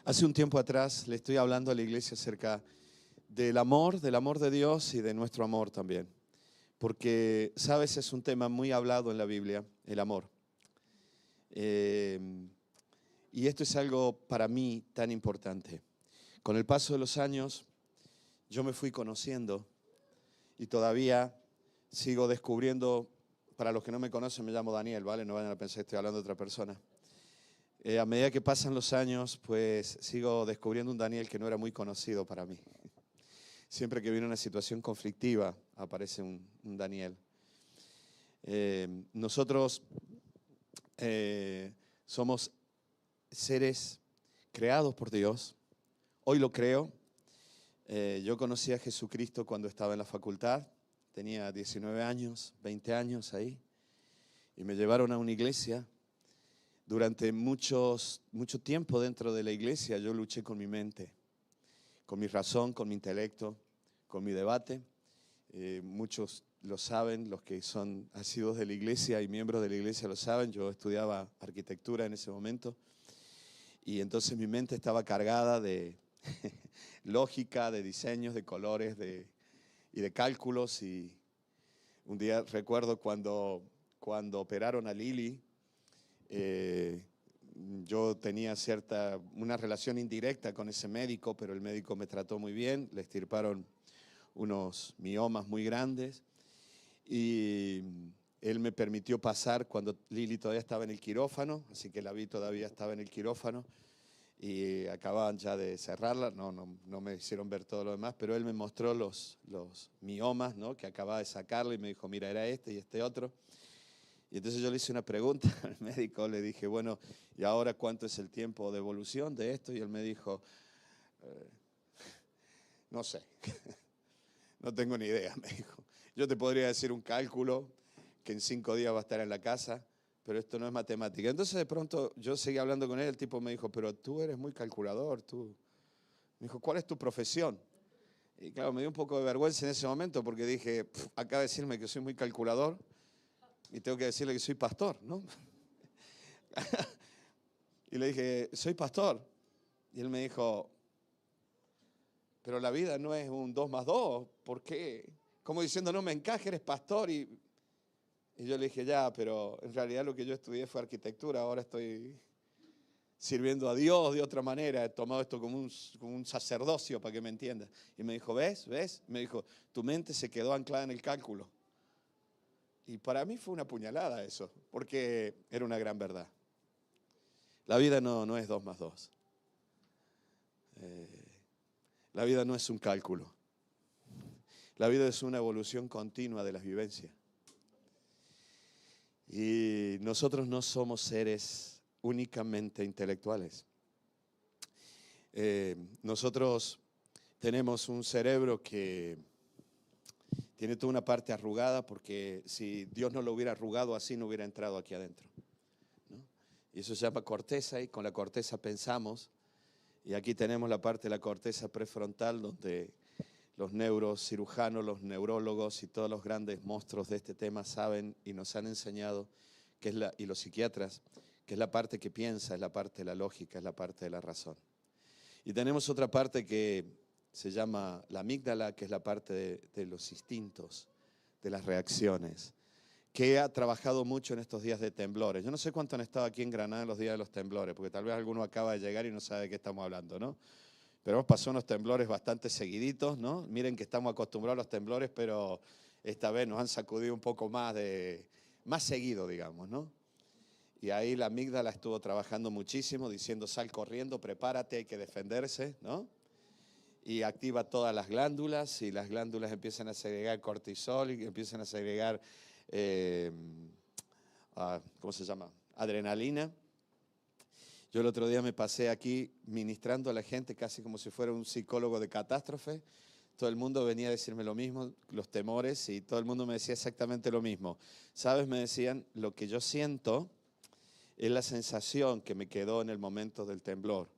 Hace un tiempo atrás le estoy hablando a la iglesia acerca del amor de Dios y de nuestro amor también. Porque, sabes, es un tema muy hablado en la Biblia, el amor. Eh, y esto es algo para mí tan importante. Con el paso de los años, yo me fui conociendo y todavía sigo descubriendo. Para los que no me conocen, me llamo Daniel, ¿vale? No vayan a pensar que estoy hablando de otra persona. A medida que pasan los años, pues sigo descubriendo un Daniel que no era muy conocido para mí. Siempre que viene una situación conflictiva, aparece un Daniel. Nosotros somos seres creados por Dios. Hoy lo creo. Yo conocí a Jesucristo cuando estaba en la facultad. Tenía 19 años, 20 años ahí. Y me llevaron a una iglesia. Durante mucho tiempo dentro de la iglesia yo luché con mi mente, con mi razón, con mi intelecto, con mi debate. Muchos lo saben, los que son asiduos de la iglesia y miembros de la iglesia lo saben. Yo estudiaba arquitectura en ese momento y entonces mi mente estaba cargada de lógica, de diseños, de colores y de cálculos. Y un día recuerdo cuando operaron a Lili. Yo tenía una relación indirecta con ese médico, pero el médico me trató muy bien. Le extirparon unos miomas muy grandes y él me permitió pasar cuando Lili todavía estaba en el quirófano, así que la vi todavía estaba en el quirófano y acababan ya de cerrarla. No me hicieron ver todo lo demás, pero él me mostró los miomas, ¿no?, que acababa de sacarle y me dijo, mira, era este y este otro. Y entonces yo le hice una pregunta al médico, le dije, bueno, ¿y ahora cuánto es el tiempo de evolución de esto? Y él me dijo, no sé, no tengo ni idea, me dijo. Yo te podría decir un cálculo que en 5 días va a estar en la casa, pero esto no es matemática. Entonces de pronto yo seguí hablando con él, el tipo me dijo, pero tú eres muy calculador, tú. Me dijo, ¿cuál es tu profesión? Y claro, me dio un poco de vergüenza en ese momento porque dije, acaba de decirme que soy muy calculador. Y tengo que decirle que soy pastor, ¿no? Y le dije, soy pastor. Y él me dijo, pero la vida no es un 2 más 2, ¿por qué? Como diciendo, no me encaje, eres pastor. Y yo le dije, ya, pero en realidad lo que yo estudié fue arquitectura, ahora estoy sirviendo a Dios de otra manera, he tomado esto como un sacerdocio, para que me entiendas. Y me dijo, ¿ves? Me dijo, tu mente se quedó anclada en el cálculo. Y para mí fue una puñalada eso, porque era una gran verdad. La vida no es 2 más 2. La vida no es un cálculo. La vida es una evolución continua de las vivencias. Y nosotros no somos seres únicamente intelectuales. Nosotros tenemos un cerebro que tiene toda una parte arrugada, porque si Dios no lo hubiera arrugado así, no hubiera entrado aquí adentro, ¿no? Y eso se llama corteza, y con la corteza pensamos. Y aquí tenemos la parte de la corteza prefrontal, donde los neurocirujanos, los neurólogos y todos los grandes monstruos de este tema saben y nos han enseñado, y los psiquiatras, que es la parte que piensa, es la parte de la lógica, es la parte de la razón. Y tenemos otra parte que se llama la amígdala, que es la parte de los instintos, de las reacciones, que ha trabajado mucho en estos días de temblores. Yo no sé cuánto han estado aquí en Granada en los días de los temblores, porque tal vez alguno acaba de llegar y no sabe de qué estamos hablando, ¿no? Pero hemos pasado unos temblores bastante seguiditos, ¿no? Miren que estamos acostumbrados a los temblores, pero esta vez nos han sacudido un poco más seguido, digamos, ¿no? Y ahí la amígdala estuvo trabajando muchísimo, diciendo, sal corriendo, prepárate, hay que defenderse, ¿no? Y activa todas las glándulas, y las glándulas empiezan a segregar cortisol y empiezan a segregar, ¿cómo se llama?, adrenalina. Yo el otro día me pasé aquí ministrando a la gente casi como si fuera un psicólogo de catástrofe. Todo el mundo venía a decirme lo mismo, los temores, y todo el mundo me decía exactamente lo mismo. ¿Sabes?, me decían, lo que yo siento es la sensación que me quedó en el momento del temblor.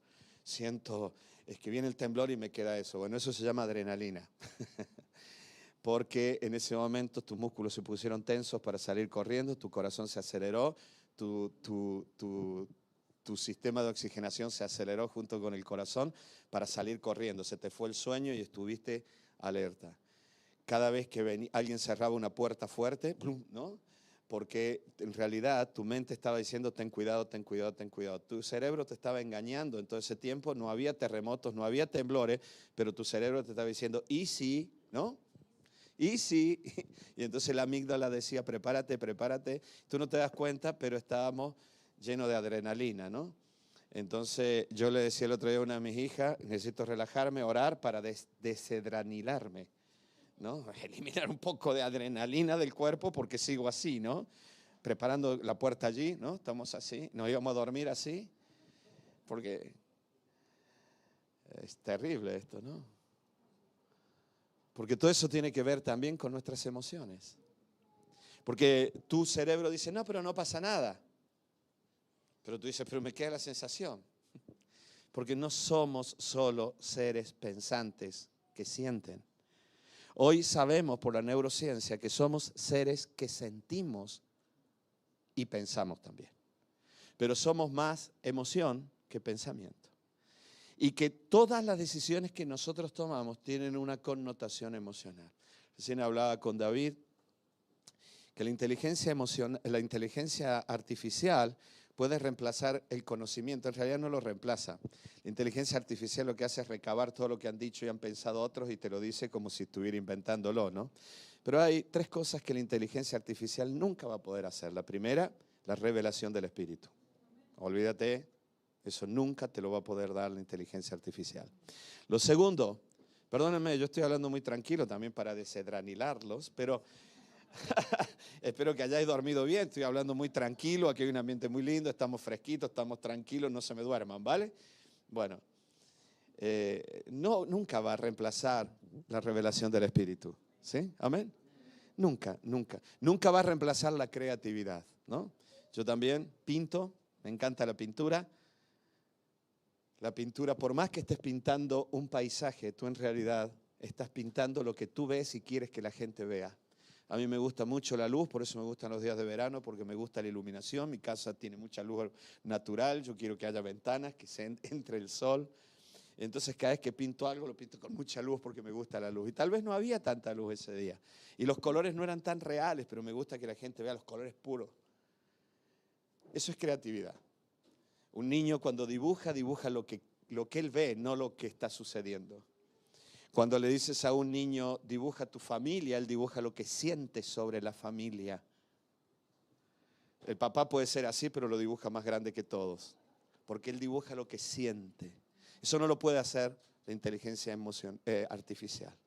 Siento, es que viene el temblor y me queda eso. Bueno, eso se llama adrenalina. Porque en ese momento tus músculos se pusieron tensos para salir corriendo, tu corazón se aceleró, tu tu sistema de oxigenación se aceleró junto con el corazón para salir corriendo. Se te fue el sueño y estuviste alerta. Cada vez que alguien cerraba una puerta fuerte, ¡plum!, ¿no? Porque en realidad tu mente estaba diciendo, ten cuidado, ten cuidado, ten cuidado. Tu cerebro te estaba engañando. En todo ese tiempo no había terremotos, no había temblores, pero tu cerebro te estaba diciendo, ¿y si? ¿No? ¿Y si? Y entonces la amígdala decía, prepárate, prepárate. Tú no te das cuenta, pero estábamos llenos de adrenalina, ¿no? Entonces yo le decía el otro día a una de mis hijas, necesito relajarme, orar para desadranilarme, ¿no? Eliminar un poco de adrenalina del cuerpo porque sigo así, ¿no? Preparando la puerta allí, ¿no? Estamos así, nos íbamos a dormir así, porque es terrible esto, ¿no? Porque todo eso tiene que ver también con nuestras emociones. Porque tu cerebro dice, no, pero no pasa nada. Pero tú dices, pero me queda la sensación. Porque no somos solo seres pensantes que sienten. Hoy sabemos por la neurociencia que somos seres que sentimos y pensamos también. Pero somos más emoción que pensamiento. Y que todas las decisiones que nosotros tomamos tienen una connotación emocional. Recién hablaba con David que la inteligencia artificial puede reemplazar el conocimiento. En realidad no lo reemplaza. La inteligencia artificial lo que hace es recabar todo lo que han dicho y han pensado otros y te lo dice como si estuviera inventándolo, ¿no? Pero hay 3 cosas que la inteligencia artificial nunca va a poder hacer. La primera, la revelación del Espíritu. Olvídate, eso nunca te lo va a poder dar la inteligencia artificial. Lo segundo, perdónenme, yo estoy hablando muy tranquilo también para desadranilarlos, pero espero que hayáis dormido bien. Estoy hablando muy tranquilo, aquí hay un ambiente muy lindo, estamos fresquitos, estamos tranquilos, no se me duerman, ¿vale? Bueno, nunca va a reemplazar la revelación del Espíritu, ¿sí? Amén. Nunca, nunca. Nunca va a reemplazar la creatividad, ¿no? Yo también pinto, me encanta la pintura. La pintura, por más que estés pintando un paisaje, tú en realidad estás pintando lo que tú ves y quieres que la gente vea. A mí me gusta mucho la luz, por eso me gustan los días de verano, porque me gusta la iluminación. Mi casa tiene mucha luz natural, yo quiero que haya ventanas, que se entre el sol. Entonces cada vez que pinto algo, lo pinto con mucha luz porque me gusta la luz. Y tal vez no había tanta luz ese día. Y los colores no eran tan reales, pero me gusta que la gente vea los colores puros. Eso es creatividad. Un niño cuando dibuja lo que él ve, no lo que está sucediendo. Cuando le dices a un niño, dibuja tu familia, él dibuja lo que siente sobre la familia. El papá puede ser así, pero lo dibuja más grande que todos, porque él dibuja lo que siente. Eso no lo puede hacer la inteligencia artificial.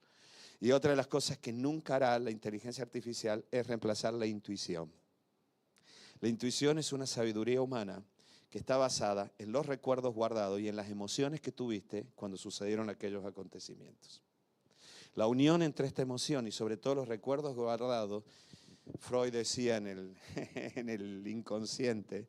Y otra de las cosas que nunca hará la inteligencia artificial es reemplazar la intuición. La intuición es una sabiduría humana que está basada en los recuerdos guardados y en las emociones que tuviste cuando sucedieron aquellos acontecimientos. La unión entre esta emoción y sobre todo los recuerdos guardados, Freud decía en el inconsciente,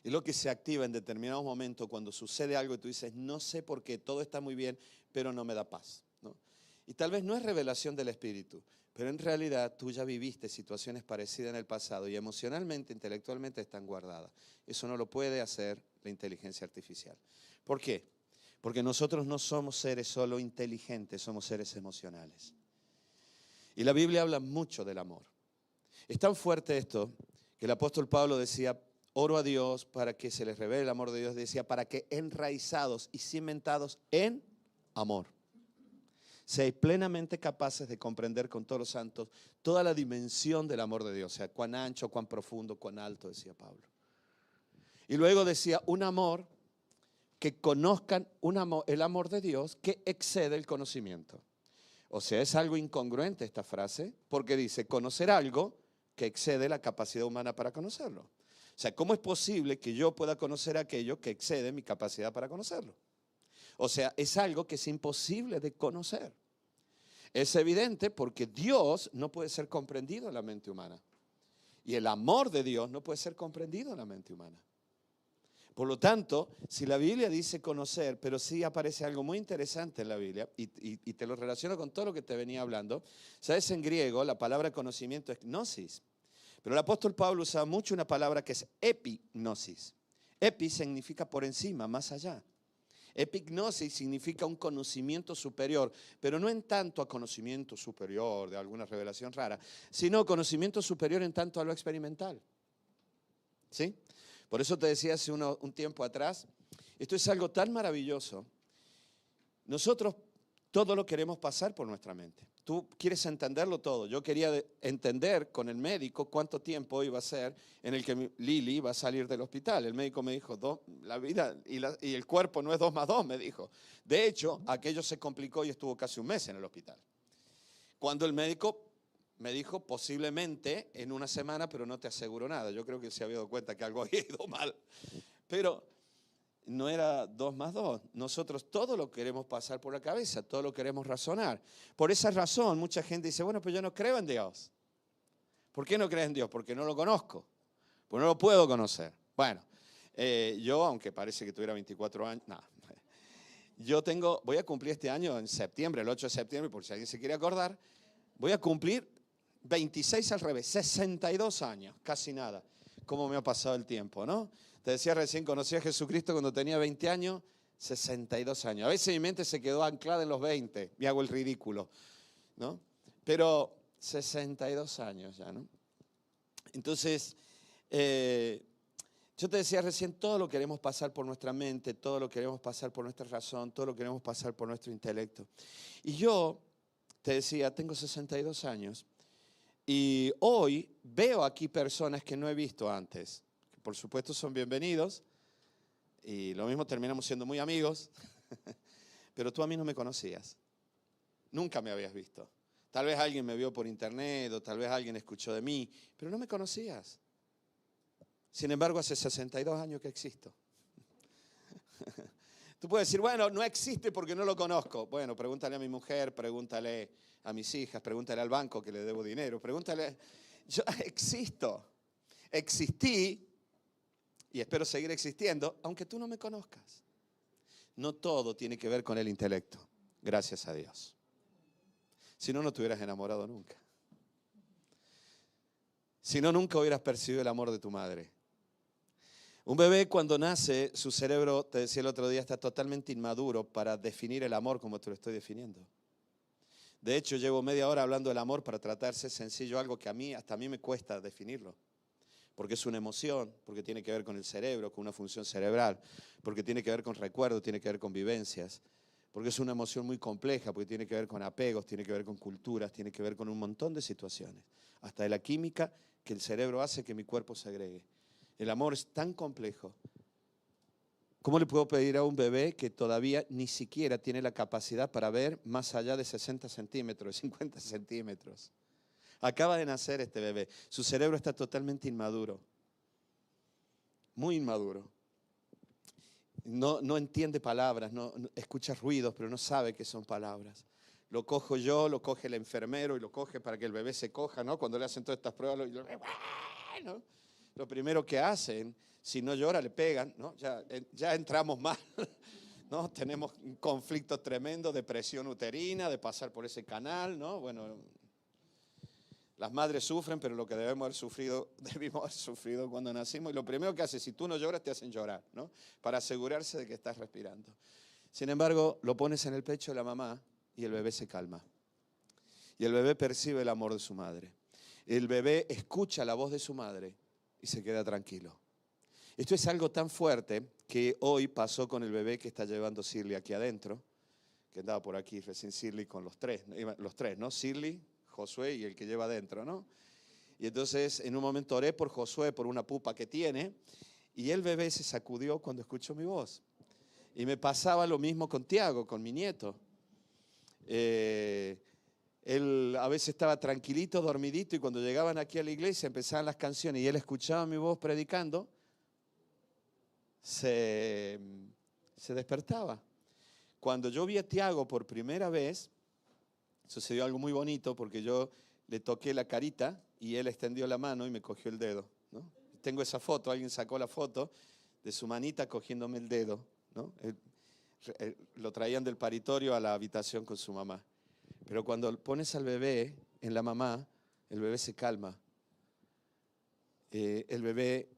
es lo que se activa en determinados momentos cuando sucede algo y tú dices, no sé por qué, todo está muy bien, pero no me da paz, ¿no? Y tal vez no es revelación del Espíritu, pero en realidad tú ya viviste situaciones parecidas en el pasado y emocionalmente, intelectualmente están guardadas. Eso no lo puede hacer la inteligencia artificial. ¿Por qué? Porque nosotros no somos seres solo inteligentes, somos seres emocionales. Y la Biblia habla mucho del amor. Es tan fuerte esto que el apóstol Pablo decía, oro a Dios para que se les revele el amor de Dios. Decía, para que enraizados y cimentados en amor, seáis plenamente capaces de comprender con todos los santos toda la dimensión del amor de Dios. O sea, cuán ancho, cuán profundo, cuán alto, decía Pablo. Y luego decía, un amor que conozcan el amor de Dios que excede el conocimiento. O sea, es algo incongruente esta frase, porque dice conocer algo que excede la capacidad humana para conocerlo. O sea, ¿cómo es posible que yo pueda conocer aquello que excede mi capacidad para conocerlo? O sea, es algo que es imposible de conocer. Es evidente porque Dios no puede ser comprendido en la mente humana. Y el amor de Dios no puede ser comprendido en la mente humana. Por lo tanto, si la Biblia dice conocer, pero sí aparece algo muy interesante en la Biblia, y te lo relaciono con todo lo que te venía hablando. ¿Sabes? En griego la palabra conocimiento es gnosis, pero el apóstol Pablo usa mucho una palabra que es epignosis. Epi significa por encima, más allá. Epignosis significa un conocimiento superior, pero no en tanto a conocimiento superior de alguna revelación rara, sino conocimiento superior en tanto a lo experimental. ¿Sí? Por eso te decía hace un tiempo atrás, esto es algo tan maravilloso. Nosotros todo lo queremos pasar por nuestra mente. Tú quieres entenderlo todo. Yo quería entender con el médico cuánto tiempo iba a ser en el que Lili iba a salir del hospital. El médico me dijo, la vida y el cuerpo no es 2 más 2, me dijo. De hecho, aquello se complicó y estuvo casi un mes en el hospital. Cuando el médico me dijo, posiblemente en una semana, pero no te aseguro nada. Yo creo que se había dado cuenta que algo había ido mal. Pero no era 2 más 2. Nosotros todo lo queremos pasar por la cabeza, todo lo queremos razonar. Por esa razón, mucha gente dice, bueno, pues yo no creo en Dios. ¿Por qué no crees en Dios? Porque no lo conozco, porque no lo puedo conocer. Bueno, yo, aunque parece que tuviera 24 años, no. Voy a cumplir este año en septiembre, el 8 de septiembre, por si alguien se quiere acordar, voy a cumplir 26 al revés, 62 años, casi nada. Cómo me ha pasado el tiempo, ¿no? Te decía recién, conocí a Jesucristo cuando tenía 20 años, 62 años. A veces mi mente se quedó anclada en los 20, me hago el ridículo, ¿no? Pero 62 años ya, ¿no? Entonces, yo te decía recién, todo lo queremos pasar por nuestra mente, todo lo queremos pasar por nuestra razón, todo lo queremos pasar por nuestro intelecto. Y yo te decía, tengo 62 años y hoy veo aquí personas que no he visto antes. Por supuesto son bienvenidos y lo mismo terminamos siendo muy amigos, pero tú a mí no me conocías, nunca me habías visto. Tal vez alguien me vio por internet o tal vez alguien escuchó de mí, pero no me conocías. Sin embargo, hace 62 años que existo. Tú puedes decir, bueno, no existe porque no lo conozco. Bueno, pregúntale a mi mujer, pregúntale a mis hijas, pregúntale al banco que le debo dinero, pregúntale. Yo existo, existí y espero seguir existiendo, aunque tú no me conozcas. No todo tiene que ver con el intelecto, gracias a Dios. Si no, no te hubieras enamorado nunca. Si no, nunca hubieras percibido el amor de tu madre. Un bebé cuando nace, su cerebro, te decía el otro día, está totalmente inmaduro para definir el amor como te lo estoy definiendo. De hecho, llevo media hora hablando del amor para tratarse sencillo, algo que hasta a mí me cuesta definirlo. Porque es una emoción, porque tiene que ver con el cerebro, con una función cerebral, porque tiene que ver con recuerdos, tiene que ver con vivencias, porque es una emoción muy compleja, porque tiene que ver con apegos, tiene que ver con culturas, tiene que ver con un montón de situaciones, hasta de la química que el cerebro hace que mi cuerpo se agregue. El amor es tan complejo. ¿Cómo le puedo pedir a un bebé que todavía ni siquiera tiene la capacidad para ver más allá de 60 centímetros, de 50 centímetros? Acaba de nacer este bebé. Su cerebro está totalmente inmaduro. Muy inmaduro. No entiende palabras, no escucha ruidos, pero no sabe qué son palabras. Lo cojo yo, lo coge el enfermero y lo coge para que el bebé se coja, ¿no? Cuando le hacen todas estas pruebas, ¿no? Lo primero que hacen, si no llora, le pegan, ¿no? Ya entramos mal, ¿no? Tenemos un conflicto tremendo de presión uterina, de pasar por ese canal, ¿no? Bueno, las madres sufren, pero lo que debimos haber sufrido cuando nacimos. Y lo primero que hace, si tú no lloras, te hacen llorar, ¿no? Para asegurarse de que estás respirando. Sin embargo, lo pones en el pecho de la mamá y el bebé se calma. Y el bebé percibe el amor de su madre. El bebé escucha la voz de su madre y se queda tranquilo. Esto es algo tan fuerte que hoy pasó con el bebé que está llevando Shirley aquí adentro, que andaba por aquí recién Shirley con los tres, ¿no? Shirley, Josué y el que lleva adentro, ¿no? Y entonces en un momento oré por Josué, por una pupa que tiene, y el bebé se sacudió cuando escuchó mi voz. Y me pasaba lo mismo con Tiago, con mi nieto. Él a veces estaba tranquilito, dormidito, y cuando llegaban aquí a la iglesia empezaban las canciones y él escuchaba mi voz predicando, se despertaba. Cuando yo vi a Tiago por primera vez, sucedió algo muy bonito porque yo le toqué la carita y él extendió la mano y me cogió el dedo, ¿no? Tengo esa foto, alguien sacó la foto de su manita cogiéndome el dedo, ¿no? Lo traían del paritorio a la habitación con su mamá. Pero cuando pones al bebé en la mamá, el bebé se calma. El bebé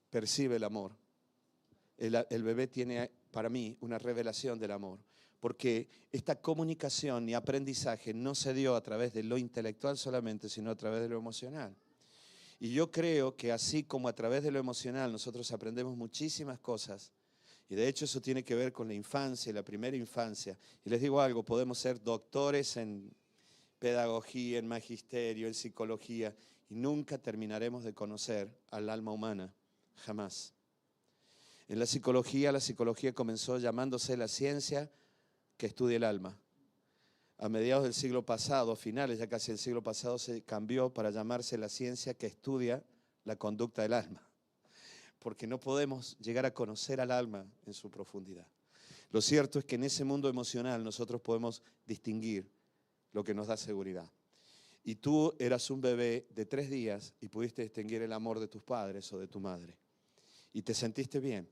percibe el amor. el bebé tiene para mí una revelación del amor. Porque esta comunicación y aprendizaje no se dio a través de lo intelectual solamente, sino a través de lo emocional. Y yo creo que así como a través de lo emocional nosotros aprendemos muchísimas cosas, y de hecho eso tiene que ver con la infancia, la primera infancia. Y les digo algo, podemos ser doctores en pedagogía, en magisterio, en psicología, y nunca terminaremos de conocer al alma humana, jamás. En la psicología comenzó llamándose la ciencia que estudia el alma. A mediados del siglo pasado, finales ya casi del siglo pasado, se cambió para llamarse la ciencia que estudia la conducta del alma. Porque no podemos llegar a conocer al alma en su profundidad. Lo cierto es que en ese mundo emocional nosotros podemos distinguir lo que nos da seguridad. Y tú eras un bebé de 3 días y pudiste distinguir el amor de tus padres o de tu madre. Y te sentiste bien.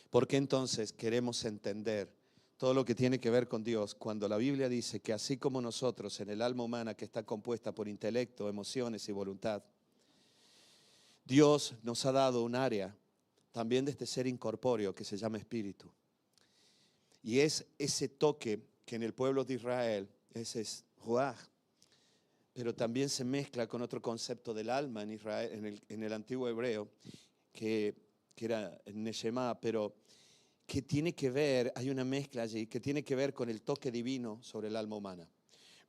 Porque entonces queremos entender todo lo que tiene que ver con Dios, cuando la Biblia dice que así como nosotros en el alma humana que está compuesta por intelecto, emociones y voluntad, Dios nos ha dado un área también de este ser incorpóreo que se llama espíritu. Y es ese toque que en el pueblo de Israel, ese es ruaj, pero también se mezcla con otro concepto del alma en Israel, en el antiguo hebreo, que era neshama, pero que tiene que ver, hay una mezcla allí, que tiene que ver con el toque divino sobre el alma humana.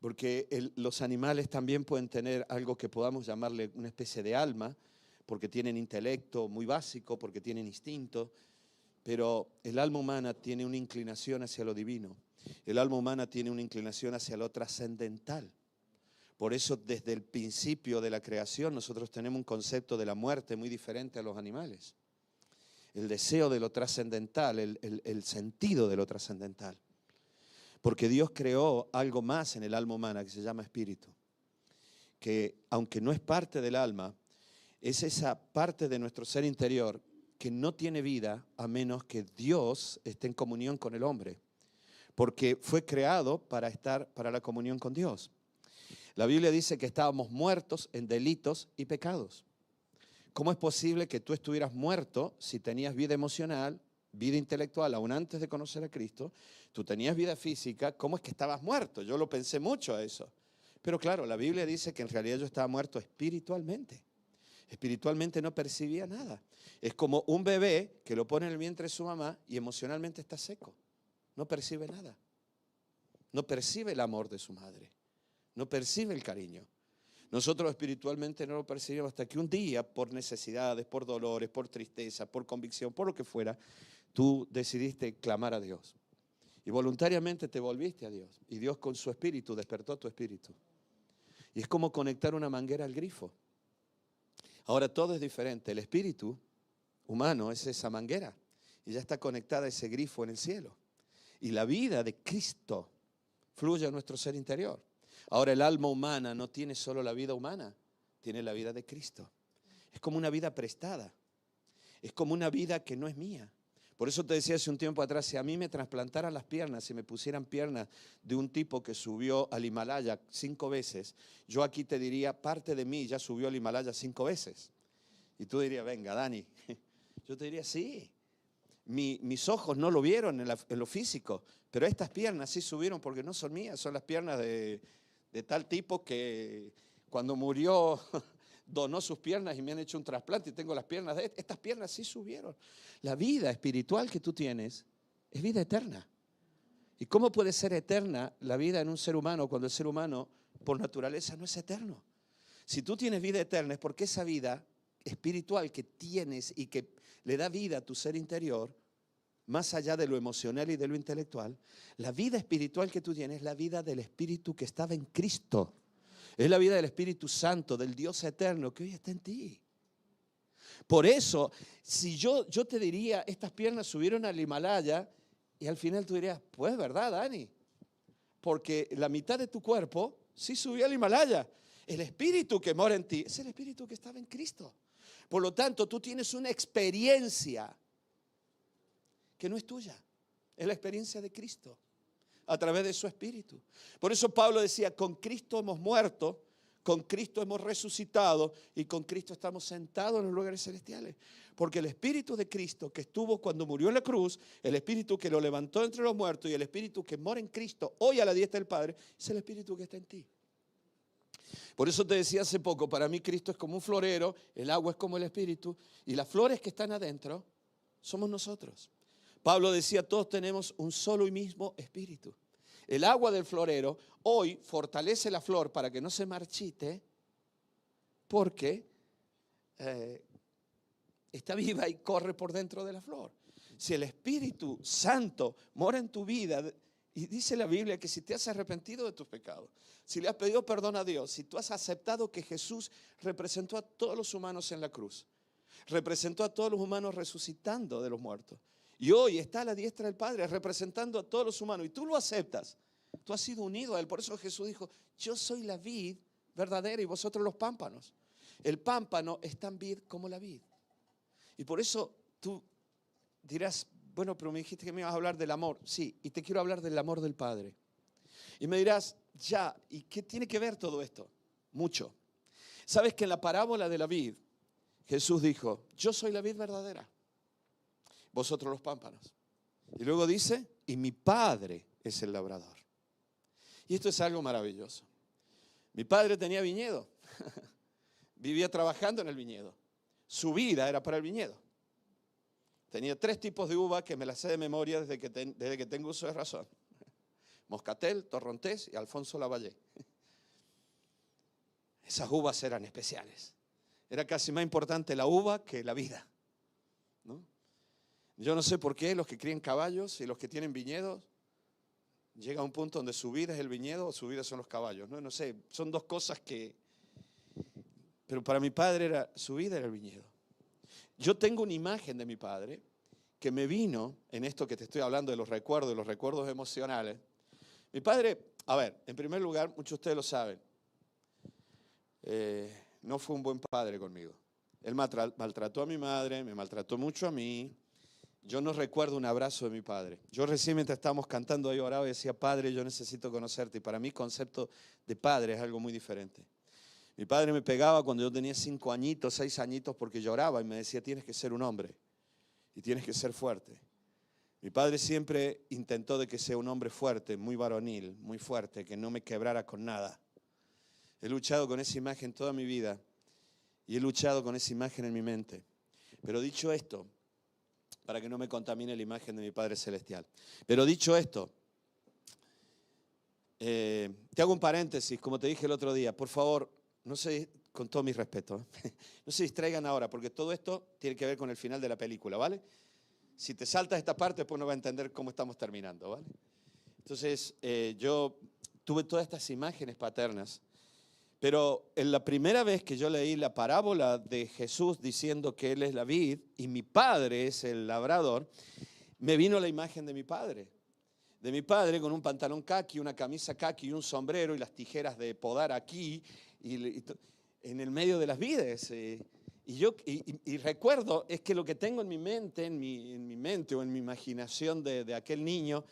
Porque los animales también pueden tener algo que podamos llamarle una especie de alma, porque tienen intelecto muy básico, porque tienen instinto, pero el alma humana tiene una inclinación hacia lo divino. El alma humana tiene una inclinación hacia lo trascendental. Por eso desde el principio de la creación nosotros tenemos un concepto de la muerte muy diferente a los animales. El deseo de lo trascendental, el sentido de lo trascendental. Porque Dios creó algo más en el alma humana que se llama espíritu. Que aunque no es parte del alma, es esa parte de nuestro ser interior que no tiene vida a menos que Dios esté en comunión con el hombre. Porque fue creado para la comunión con Dios. La Biblia dice que estábamos muertos en delitos y pecados. ¿Cómo es posible que tú estuvieras muerto si tenías vida emocional, vida intelectual, aún antes de conocer a Cristo? Tú tenías vida física, ¿cómo es que estabas muerto? Yo lo pensé mucho a eso. Pero claro, la Biblia dice que en realidad yo estaba muerto espiritualmente. Espiritualmente no percibía nada. Es como un bebé que lo pone en el vientre de su mamá y emocionalmente está seco. No percibe nada. No percibe el amor de su madre. No percibe el cariño. Nosotros espiritualmente no lo percibimos hasta que un día, por necesidades, por dolores, por tristeza, por convicción, por lo que fuera, tú decidiste clamar a Dios. Y voluntariamente te volviste a Dios. Y Dios con su espíritu despertó tu espíritu. Y es como conectar una manguera al grifo. Ahora todo es diferente. El espíritu humano es esa manguera. Y ya está conectada a ese grifo en el cielo. Y la vida de Cristo fluye a nuestro ser interior. Ahora el alma humana no tiene solo la vida humana, tiene la vida de Cristo. Es como una vida prestada. Es como una vida que no es mía. Por eso te decía hace un tiempo atrás, si a mí me trasplantaran las piernas, si me pusieran piernas de un tipo que subió al Himalaya 5 veces, yo aquí te diría, parte de mí ya subió al Himalaya 5 veces. Y tú dirías, venga, Dani. Yo te diría, sí. Mis ojos no lo vieron en lo físico, pero estas piernas sí subieron porque no son mías, son las piernas de tal tipo que cuando murió donó sus piernas y me han hecho un trasplante y tengo las piernas de estas piernas sí subieron. La vida espiritual que tú tienes es vida eterna. ¿Y cómo puede ser eterna la vida en un ser humano cuando el ser humano por naturaleza no es eterno? Si tú tienes vida eterna es porque esa vida espiritual que tienes y que le da vida a tu ser interior, más allá de lo emocional y de lo intelectual, la vida espiritual que tú tienes es la vida del Espíritu que estaba en Cristo. Es la vida del Espíritu Santo, del Dios eterno que hoy está en ti. Por eso, si yo te diría, estas piernas subieron al Himalaya, y al final tú dirías, pues verdad, Dani, porque la mitad de tu cuerpo sí subió al Himalaya. El Espíritu que mora en ti es el Espíritu que estaba en Cristo. Por lo tanto, tú tienes una experiencia que no es tuya, es la experiencia de Cristo a través de su Espíritu. Por eso Pablo decía, con Cristo hemos muerto Con Cristo hemos resucitado y con Cristo estamos sentados en los lugares celestiales. Porque el Espíritu de Cristo que estuvo cuando murió en la cruz, el Espíritu que lo levantó entre los muertos y el Espíritu que mora en Cristo hoy a la diestra del Padre, es el Espíritu que está en ti. Por eso te decía hace poco, para mí Cristo es como un florero, el agua es como el Espíritu y las flores que están adentro somos nosotros. Pablo decía, todos tenemos un solo y mismo Espíritu. El agua del florero hoy fortalece la flor para que no se marchite porque está viva y corre por dentro de la flor. Si el Espíritu Santo mora en tu vida, y dice la Biblia que si te has arrepentido de tus pecados, si le has pedido perdón a Dios, si tú has aceptado que Jesús representó a todos los humanos en la cruz, representó a todos los humanos resucitando de los muertos, y hoy está a la diestra del Padre representando a todos los humanos, y tú lo aceptas, tú has sido unido a Él. Por eso Jesús dijo, yo soy la vid verdadera y vosotros los pámpanos. El pámpano es tan vid como la vid. Y por eso tú dirás, bueno, pero me dijiste que me ibas a hablar del amor. Sí, y te quiero hablar del amor del Padre. Y me dirás, ya, ¿y qué tiene que ver todo esto? Mucho. ¿Sabes que en la parábola de la vid, Jesús dijo, yo soy la vid verdadera, vosotros los pámpanos? Y luego dice, y mi Padre es el labrador. Y esto es algo maravilloso. Mi padre tenía viñedo, vivía trabajando en el viñedo. Su vida era para el viñedo. Tenía 3 tipos de uva que me las sé de memoria desde que tengo uso de razón. Moscatel, Torrontés y Alfonso Lavallée. Esas uvas eran especiales. Era casi más importante la uva que la vida, ¿no? Yo no sé por qué los que crían caballos y los que tienen viñedos llega a un punto donde su vida es el viñedo o su vida son los caballos. No sé, son 2 cosas que... Pero para mi padre su vida era el viñedo. Yo tengo una imagen de mi padre que me vino en esto que te estoy hablando de los recuerdos emocionales. Mi padre, a ver, en primer lugar, muchos de ustedes lo saben, no fue un buen padre conmigo. Él maltrató a mi madre, me maltrató mucho a mí. Yo no recuerdo un abrazo de mi padre. Yo recién mientras estábamos cantando ahí oraba y decía, Padre, yo necesito conocerte. Y para mí el concepto de padre es algo muy diferente. Mi padre me pegaba cuando yo tenía 5 añitos, 6 añitos, porque lloraba y me decía, tienes que ser un hombre y tienes que ser fuerte. Mi padre siempre intentó de que sea un hombre fuerte, muy varonil, muy fuerte, que no me quebrara con nada. He luchado con esa imagen toda mi vida y he luchado con esa imagen en mi mente. Pero dicho esto, para que no me contamine la imagen de mi Padre Celestial. Pero dicho esto, te hago un paréntesis, como te dije el otro día, por favor, no se, con todo mi respeto, no se distraigan ahora, porque todo esto tiene que ver con el final de la película, ¿vale? Si te saltas esta parte, después no vas a entender cómo estamos terminando, ¿vale? Entonces, yo tuve todas estas imágenes paternas, pero en la primera vez que yo leí la parábola de Jesús diciendo que Él es la vid y mi Padre es el labrador, me vino la imagen de mi padre. De mi padre con un pantalón caqui, una camisa caqui y un sombrero y las tijeras de podar aquí y en el medio de las vides. Y recuerdo, es que lo que tengo en mi mente, o en mi imaginación de aquel niño,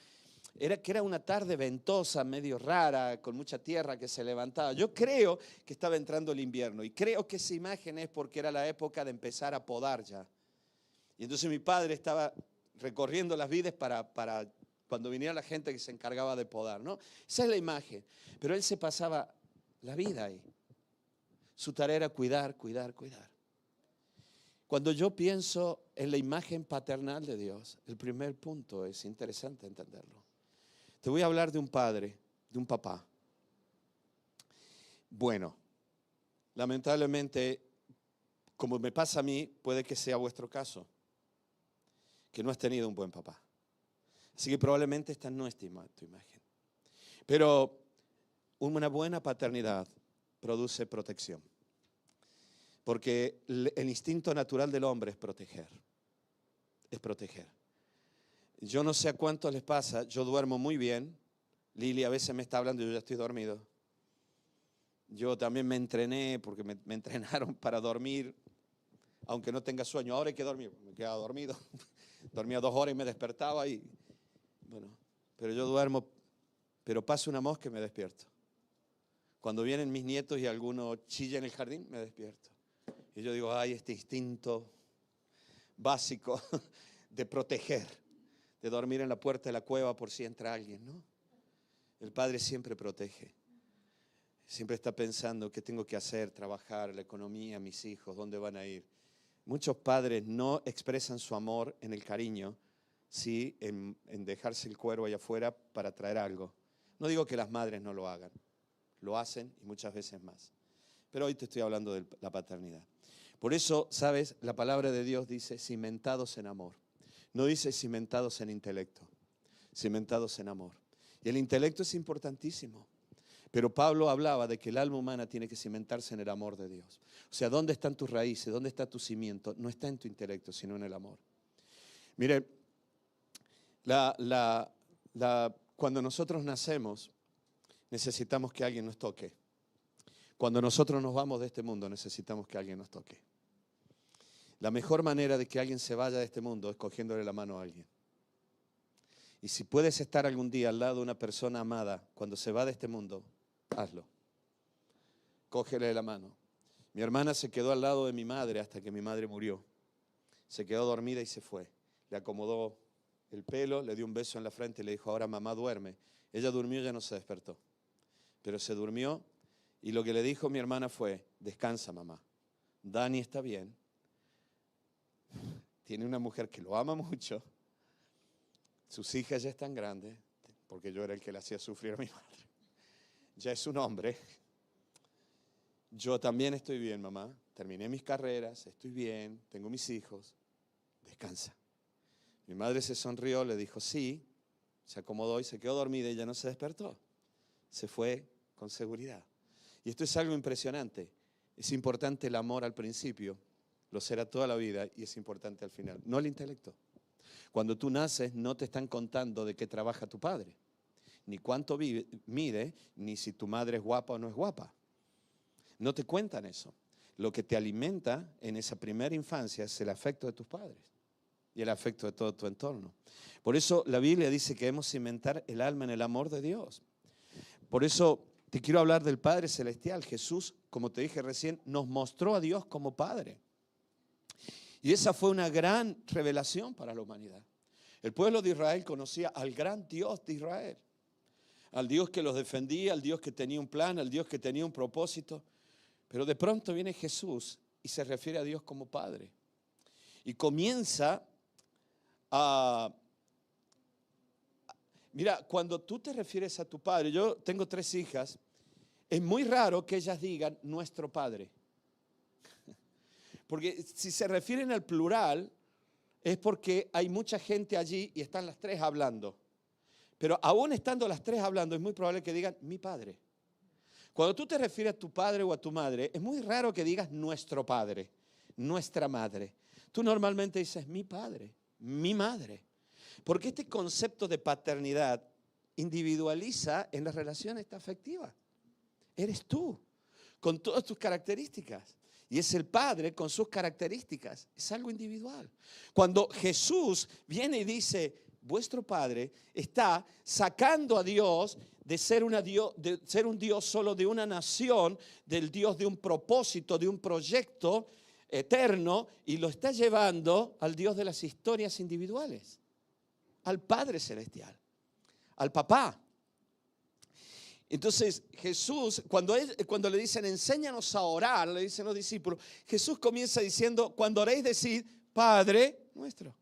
era que era una tarde ventosa, medio rara, con mucha tierra que se levantaba. Yo creo que estaba entrando el invierno y creo que esa imagen es porque era la época de empezar a podar ya. Y entonces mi padre estaba recorriendo las vides para cuando viniera la gente que se encargaba de podar, ¿no? Esa es la imagen. Pero él se pasaba la vida ahí. Su tarea era cuidar, cuidar, cuidar. Cuando yo pienso en la imagen paternal de Dios, el primer punto es interesante entenderlo. Te voy a hablar de un padre, de un papá. Bueno, lamentablemente, como me pasa a mí, puede que sea vuestro caso, que no has tenido un buen papá. Así que probablemente esta no es tu imagen. Pero una buena paternidad produce protección. Porque el instinto natural del hombre es proteger. Es proteger. Yo no sé a cuántos les pasa, yo duermo muy bien. Lili a veces me está hablando y yo ya estoy dormido. Yo también me entrené porque me entrenaron para dormir, aunque no tenga sueño. Ahora hay que dormir, me quedaba dormido. Dormía 2 horas y me despertaba y bueno, pero yo duermo, pero pasa una mosca y me despierto. Cuando vienen mis nietos y alguno chilla en el jardín, me despierto. Y yo digo, ay, este instinto básico de proteger, de dormir en la puerta de la cueva por si entra alguien, ¿no? El padre siempre protege. Siempre está pensando qué tengo que hacer, trabajar, la economía, mis hijos, dónde van a ir. Muchos padres no expresan su amor en el cariño, sí, en dejarse el cuervo allá afuera para traer algo. No digo que las madres no lo hagan, lo hacen y muchas veces más. Pero hoy te estoy hablando de la paternidad. Por eso, ¿sabes? La palabra de Dios dice cimentados en amor. No dice cimentados en intelecto, cimentados en amor. Y el intelecto es importantísimo. Pero Pablo hablaba de que el alma humana tiene que cimentarse en el amor de Dios. O sea, ¿dónde están tus raíces? ¿Dónde está tu cimiento? No está en tu intelecto, sino en el amor. Mire, cuando nosotros nacemos, necesitamos que alguien nos toque. Cuando nosotros nos vamos de este mundo, necesitamos que alguien nos toque. La mejor manera de que alguien se vaya de este mundo es cogiéndole la mano a alguien. Y si puedes estar algún día al lado de una persona amada cuando se va de este mundo, hazlo. Cógele la mano. Mi hermana se quedó al lado de mi madre hasta que mi madre murió. Se quedó dormida y se fue. Le acomodó el pelo, le dio un beso en la frente y le dijo, ahora mamá duerme. Ella durmió y ya no se despertó. Pero se durmió y lo que le dijo mi hermana fue, descansa mamá. Dani está bien. Tiene una mujer que lo ama mucho. Sus hijas ya están grandes, porque yo era el que le hacía sufrir a mi madre. Ya es un hombre. Yo también estoy bien, mamá. Terminé mis carreras, estoy bien, tengo mis hijos. Descansa. Mi madre se sonrió, le dijo sí, se acomodó y se quedó dormida y ya no se despertó. Se fue con seguridad. Y esto es algo impresionante. Es importante el amor al principio, lo será toda la vida y es importante al final, no el intelecto. Cuando tú naces no te están contando de qué trabaja tu padre, ni cuánto mide, ni si tu madre es guapa o no es guapa. No te cuentan eso. Lo que te alimenta en esa primera infancia es el afecto de tus padres y el afecto de todo tu entorno. Por eso la Biblia dice que debemos cimentar el alma en el amor de Dios. Por eso te quiero hablar del Padre Celestial. Jesús, como te dije recién, nos mostró a Dios como Padre. Y esa fue una gran revelación para la humanidad. El pueblo de Israel conocía al gran Dios de Israel, al Dios que los defendía, al Dios que tenía un plan, al Dios que tenía un propósito. Pero de pronto viene Jesús y se refiere a Dios como Padre. Y comienza a... Mira, cuando tú te refieres a tu Padre, yo tengo 3 hijas, es muy raro que ellas digan nuestro Padre. Porque si se refieren al plural, es porque hay mucha gente allí y están las 3 hablando. Pero aún estando las 3 hablando, es muy probable que digan mi padre. Cuando tú te refieres a tu padre o a tu madre, es muy raro que digas nuestro padre, nuestra madre. Tú normalmente dices mi padre, mi madre. Porque este concepto de paternidad individualiza en las relaciones afectivas. Eres tú, con todas tus características. Y es el Padre con sus características. Es algo individual. Cuando Jesús viene y dice, vuestro Padre está sacando a Dios de ser un Dios solo de una nación, del Dios de un propósito, de un proyecto eterno, y lo está llevando al Dios de las historias individuales, al Padre Celestial, al Papá. Entonces Jesús, cuando le dicen enséñanos a orar, le dicen los discípulos, Jesús comienza diciendo, cuando oréis decid, Padre nuestro.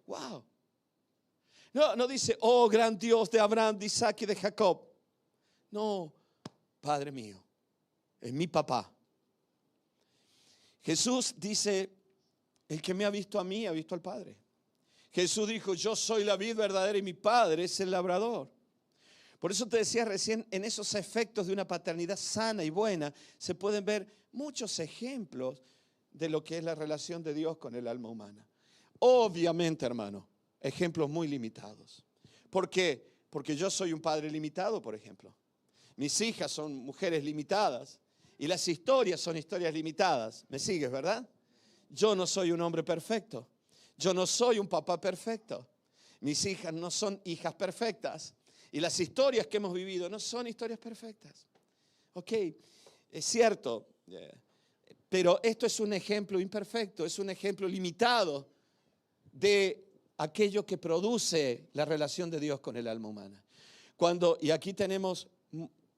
Wow. No dice, oh gran Dios de Abraham, de Isaac y de Jacob. No, Padre mío, es mi papá. Jesús dice, el que me ha visto a mí, ha visto al Padre. Jesús dijo, yo soy la vid verdadera y mi Padre es el labrador. Por eso te decía recién, en esos efectos de una paternidad sana y buena, se pueden ver muchos ejemplos de lo que es la relación de Dios con el alma humana. Obviamente, hermano, ejemplos muy limitados. ¿Por qué? Porque yo soy un padre limitado, por ejemplo. Mis hijas son mujeres limitadas y las historias son historias limitadas. ¿Me sigues, verdad? Yo no soy un hombre perfecto. Yo no soy un papá perfecto. Mis hijas no son hijas perfectas. Y las historias que hemos vivido no son historias perfectas. Ok, es cierto, pero esto es un ejemplo imperfecto, es un ejemplo limitado de aquello que produce la relación de Dios con el alma humana. Y aquí tenemos,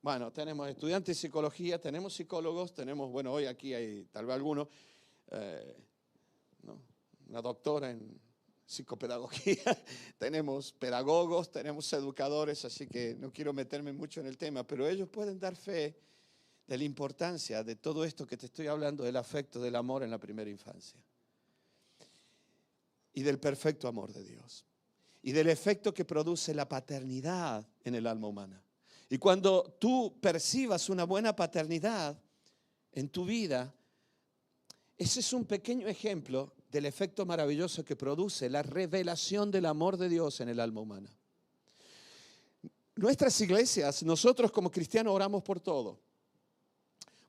bueno, tenemos estudiantes de psicología, tenemos psicólogos, tenemos, bueno, hoy aquí hay tal vez algunos, ¿no? Una doctora en psicopedagogía, tenemos pedagogos, tenemos educadores, así que no quiero meterme mucho en el tema, pero ellos pueden dar fe de la importancia de todo esto que te estoy hablando, del afecto, del amor en la primera infancia y del perfecto amor de Dios y del efecto que produce la paternidad en el alma humana. Y cuando tú percibas una buena paternidad en tu vida, ese es un pequeño ejemplo del efecto maravilloso que produce la revelación del amor de Dios en el alma humana. Nuestras iglesias, nosotros como cristianos oramos por todo.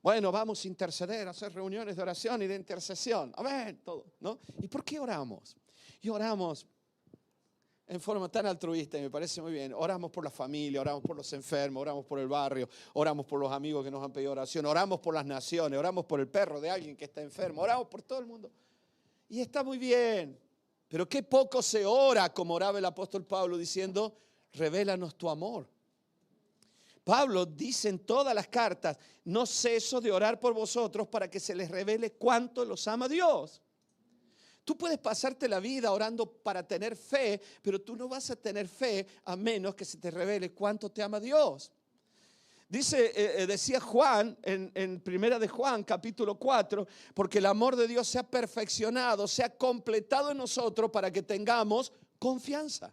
Bueno, vamos a interceder, a hacer reuniones de oración y de intercesión. Amén, todo, ¿no? ¿Y por qué oramos? Y oramos en forma tan altruista, y me parece muy bien. Oramos por la familia, oramos por los enfermos, oramos por el barrio, oramos por los amigos que nos han pedido oración, oramos por las naciones, oramos por el perro de alguien que está enfermo, oramos por todo el mundo. Y está muy bien, pero qué poco se ora como oraba el apóstol Pablo diciendo, revélanos tu amor. Pablo dice en todas las cartas, no ceso de orar por vosotros para que se les revele cuánto los ama Dios. Tú puedes pasarte la vida orando para tener fe, pero tú no vas a tener fe a menos que se te revele cuánto te ama Dios. Decía Juan en Primera de Juan, capítulo 4, porque el amor de Dios se ha perfeccionado, se ha completado en nosotros para que tengamos confianza.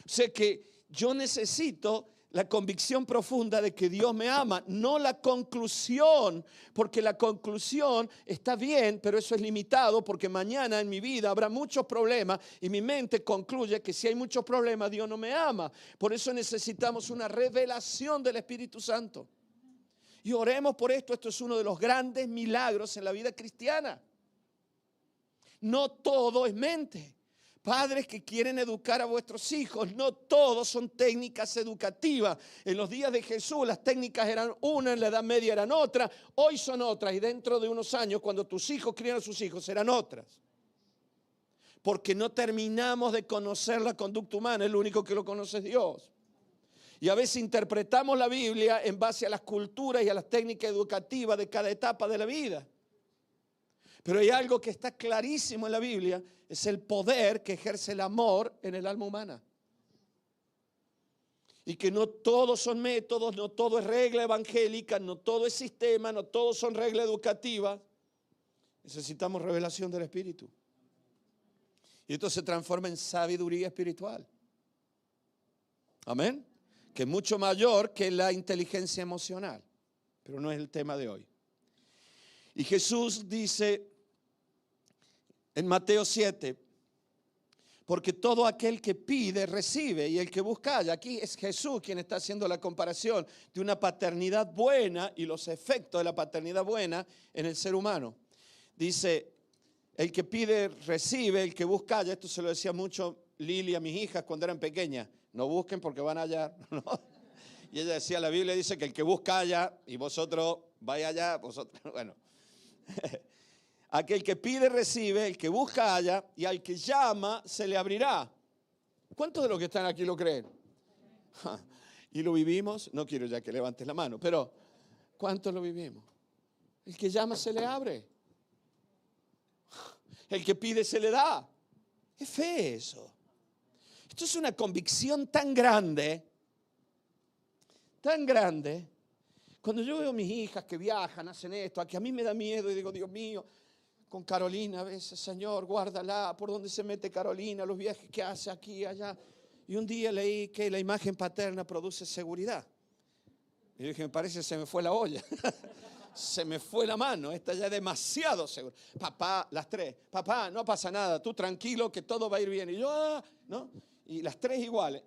O sea que yo necesito la convicción profunda de que Dios me ama, no la conclusión, porque la conclusión está bien, pero eso es limitado, porque mañana en mi vida habrá muchos problemas y mi mente concluye que si hay muchos problemas, Dios no me ama. Por eso necesitamos una revelación del Espíritu Santo. Y oremos por esto, esto es uno de los grandes milagros en la vida cristiana. No todo es mente. Padres que quieren educar a vuestros hijos, no todos son técnicas educativas. En los días de Jesús las técnicas eran una, en la Edad Media eran otra, hoy son otras y dentro de unos años cuando tus hijos crían a sus hijos serán otras. Porque no terminamos de conocer la conducta humana, el único que lo conoce es Dios. Y a veces interpretamos la Biblia en base a las culturas y a las técnicas educativas de cada etapa de la vida. Pero hay algo que está clarísimo en la Biblia, es el poder que ejerce el amor en el alma humana. Y que no todos son métodos, no todo es regla evangélica, no todo es sistema, no todos son reglas educativas. Necesitamos revelación del Espíritu. Y esto se transforma en sabiduría espiritual. Amén. Que es mucho mayor que la inteligencia emocional. Pero no es el tema de hoy. Y Jesús dice en Mateo 7, porque todo aquel que pide, recibe, y el que busca halla. Aquí es Jesús quien está haciendo la comparación de una paternidad buena y los efectos de la paternidad buena en el ser humano. Dice, el que pide, recibe, el que busca halla. Esto se lo decía mucho Lili a mis hijas cuando eran pequeñas. No busquen porque van a hallar. ¿No? Y ella decía, la Biblia dice que el que busca halla, y vosotros vaya allá, vosotros, bueno. Aquel que pide recibe, el que busca halla, y al que llama se le abrirá. ¿Cuántos de los que están aquí lo creen? ¿Y lo vivimos? No quiero ya que levantes la mano, pero ¿cuántos lo vivimos? El que llama se le abre. El que pide se le da. ¿Qué fe eso? Esto es una convicción tan grande. Cuando yo veo a mis hijas que viajan, hacen esto, a que a mí me da miedo y digo, Dios mío, con Carolina a veces, Señor, guárdala, por dónde se mete Carolina, los viajes que hace aquí y allá. Y un día leí que la imagen paterna produce seguridad. Y yo dije, me parece que se me fue la olla. Se me fue la mano, esta ya es demasiado segura. Papá, las tres, papá, no pasa nada, tú tranquilo que todo va a ir bien. Y yo, ¿no? Y las tres iguales.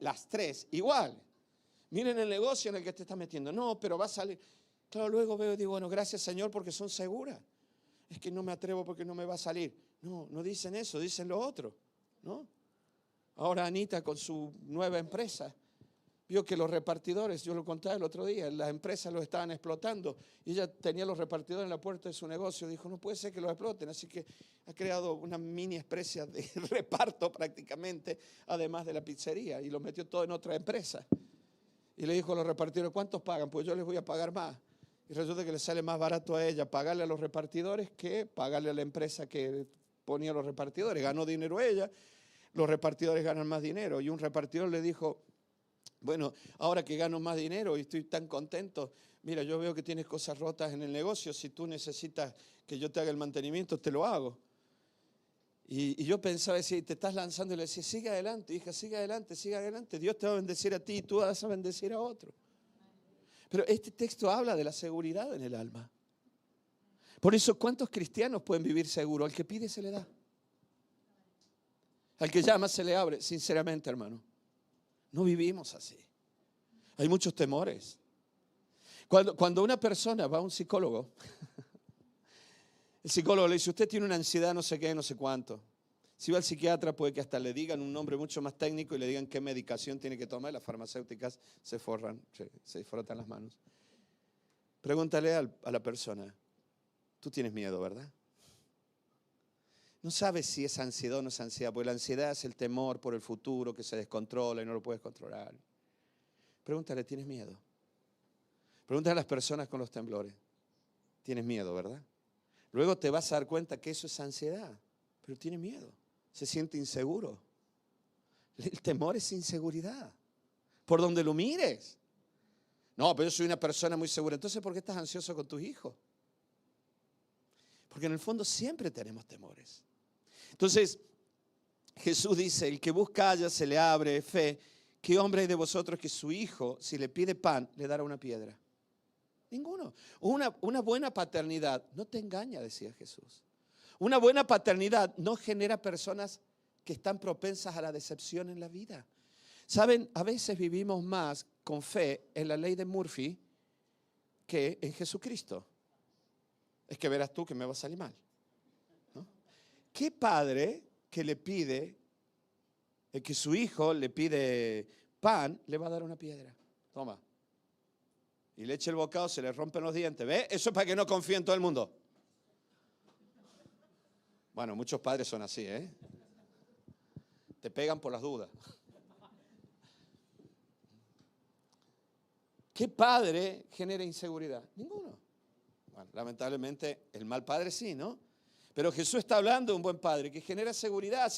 Miren el negocio en el que te estás metiendo. No, pero va a salir. Claro, luego veo y digo, bueno, gracias Señor porque son seguras. Es que no me atrevo porque no me va a salir. No dicen eso, dicen lo otro, ¿no? Ahora Anita con su nueva empresa, vio que los repartidores, yo lo contaba el otro día, las empresas los estaban explotando y ella tenía los repartidores en la puerta de su negocio. Dijo, no puede ser que los exploten, así que ha creado una mini empresa de reparto prácticamente, además de la pizzería, y lo metió todo en otra empresa. Y le dijo a los repartidores, ¿cuántos pagan? Pues yo les voy a pagar más. Y resulta que le sale más barato a ella pagarle a los repartidores que pagarle a la empresa que ponía a los repartidores. Ganó dinero ella, los repartidores ganan más dinero. Y un repartidor le dijo, bueno, ahora que gano más dinero y estoy tan contento, mira, yo veo que tienes cosas rotas en el negocio, si tú necesitas que yo te haga el mantenimiento, te lo hago. Y yo pensaba, decía, te estás lanzando, y le decía, sigue adelante, hija, sigue adelante, Dios te va a bendecir a ti y tú vas a bendecir a otro. Pero este texto habla de la seguridad en el alma. Por eso, ¿cuántos cristianos pueden vivir seguros? Al que pide se le da. Al que llama se le abre. Sinceramente, hermano, no vivimos así. Hay muchos temores. Cuando una persona va a un psicólogo, el psicólogo le dice, usted tiene una ansiedad no sé qué, no sé cuánto. Si va al psiquiatra puede que hasta le digan un nombre mucho más técnico y le digan qué medicación tiene que tomar. Las farmacéuticas se frotan las manos. Pregúntale a la persona, tú tienes miedo, ¿verdad? No sabes si es ansiedad o no es ansiedad, porque la ansiedad es el temor por el futuro que se descontrola y no lo puedes controlar. Pregúntale, ¿tienes miedo? Pregúntale a las personas con los temblores, tienes miedo, ¿verdad? Luego te vas a dar cuenta que eso es ansiedad, pero tiene miedo, se siente inseguro. El temor es inseguridad, por donde lo mires. No, pero yo soy una persona muy segura. Entonces, ¿por qué estás ansioso con tus hijos? Porque en el fondo siempre tenemos temores. Entonces, Jesús dice, el que busca halla, se le abre, fe. ¿Qué hombre hay de vosotros que su hijo, si le pide pan, le dará una piedra? Ninguno. Una buena paternidad no te engaña, decía Jesús. Una buena paternidad no genera personas que están propensas a la decepción en la vida. Saben, a veces vivimos más con fe en la ley de Murphy que en Jesucristo. Es que verás tú que me va a salir mal, ¿no? ¿Qué padre que le pide, que su hijo le pide pan, le va a dar una piedra? Toma. Y le echa el bocado, se le rompen los dientes. ¿Ve? Eso es para que no confíe en todo el mundo. Bueno, muchos padres son así, ¿eh? Te pegan por las dudas. ¿Qué padre genera inseguridad? Ninguno. Bueno, lamentablemente el mal padre sí, ¿no? Pero Jesús está hablando de un buen padre que genera seguridad.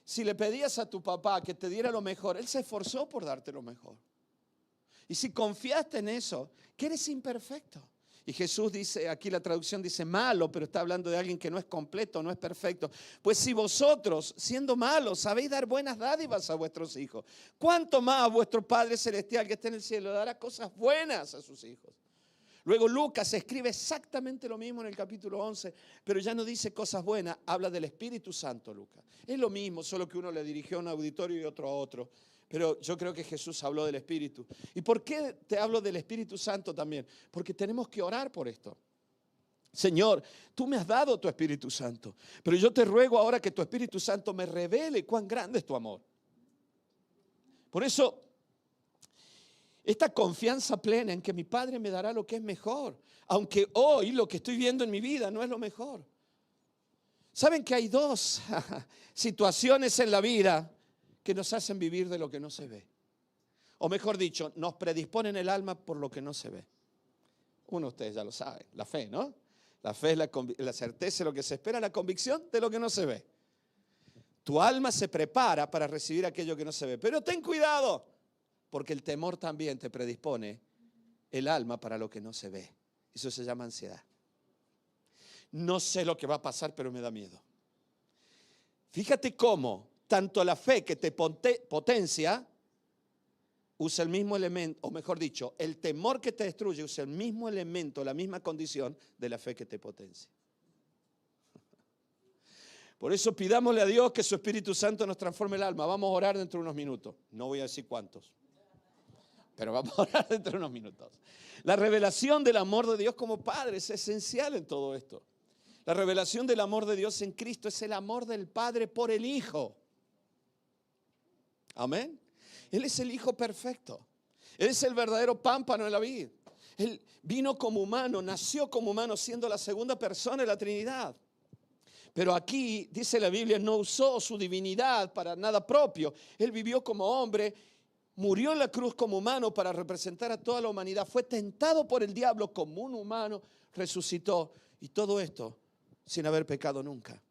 Si le pedías a tu papá que te diera lo mejor, él se esforzó por darte lo mejor. Y si confiaste en eso, que eres imperfecto. Y Jesús dice, aquí la traducción dice malo, pero está hablando de alguien que no es completo, no es perfecto. Pues si vosotros, siendo malos, sabéis dar buenas dádivas a vuestros hijos, ¿cuánto más vuestro Padre Celestial que está en el cielo dará cosas buenas a sus hijos? Luego Lucas escribe exactamente lo mismo en el capítulo 11, pero ya no dice cosas buenas, habla del Espíritu Santo, Lucas. Es lo mismo, solo que uno le dirigió a un auditorio y otro a otro. Pero yo creo que Jesús habló del Espíritu. ¿Y por qué te hablo del Espíritu Santo también? Porque tenemos que orar por esto. Señor, tú me has dado tu Espíritu Santo, pero yo te ruego ahora que tu Espíritu Santo me revele cuán grande es tu amor. Por eso, esta confianza plena en que mi Padre me dará lo que es mejor, aunque hoy lo que estoy viendo en mi vida no es lo mejor. ¿Saben que hay dos situaciones en la vida que nos hacen vivir de lo que no se ve? O mejor dicho, nos predisponen el alma por lo que no se ve. Uno de ustedes ya lo sabe, la fe, ¿no? La fe es la certeza de lo que se espera, la convicción de lo que no se ve. Tu alma se prepara para recibir aquello que no se ve. Pero ten cuidado, porque el temor también te predispone el alma para lo que no se ve. Eso se llama ansiedad. No sé lo que va a pasar, pero me da miedo. Fíjate cómo tanto la fe que te potencia usa el mismo elemento, o mejor dicho, el temor que te destruye usa el mismo elemento, la misma condición de la fe que te potencia. Por eso pidámosle a Dios que su Espíritu Santo nos transforme el alma. Vamos a orar dentro de unos minutos. No voy a decir cuántos, pero vamos a orar dentro de unos minutos. La revelación del amor de Dios como Padre es esencial en todo esto. La revelación del amor de Dios en Cristo es el amor del Padre por el Hijo. Amén. Él es el Hijo perfecto. Él es el verdadero pámpano en la vid. Él vino como humano, nació como humano, siendo la segunda persona de la Trinidad. Pero aquí, dice la Biblia, no usó su divinidad para nada propio. Él vivió como hombre, murió en la cruz como humano para representar a toda la humanidad. Fue tentado por el diablo como un humano, resucitó. Y todo esto sin haber pecado nunca.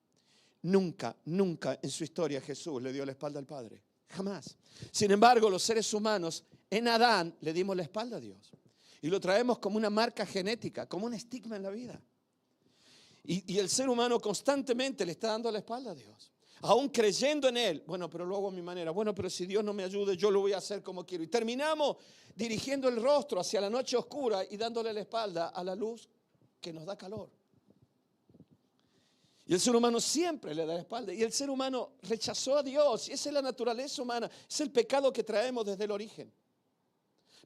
Nunca, nunca en su historia Jesús le dio la espalda al Padre. Jamás. Sin embargo, los seres humanos en Adán le dimos la espalda a Dios. Y lo traemos como una marca genética, como un estigma en la vida. Y el ser humano constantemente le está dando la espalda a Dios. Aún creyendo en Él. Bueno, pero lo hago a mi manera. Bueno, pero si Dios no me ayuda, yo lo voy a hacer como quiero. Y terminamos dirigiendo el rostro hacia la noche oscura y dándole la espalda a la luz que nos da calor. Y el ser humano siempre le da la espalda. Y el ser humano rechazó a Dios. Y esa es la naturaleza humana. Es el pecado que traemos desde el origen.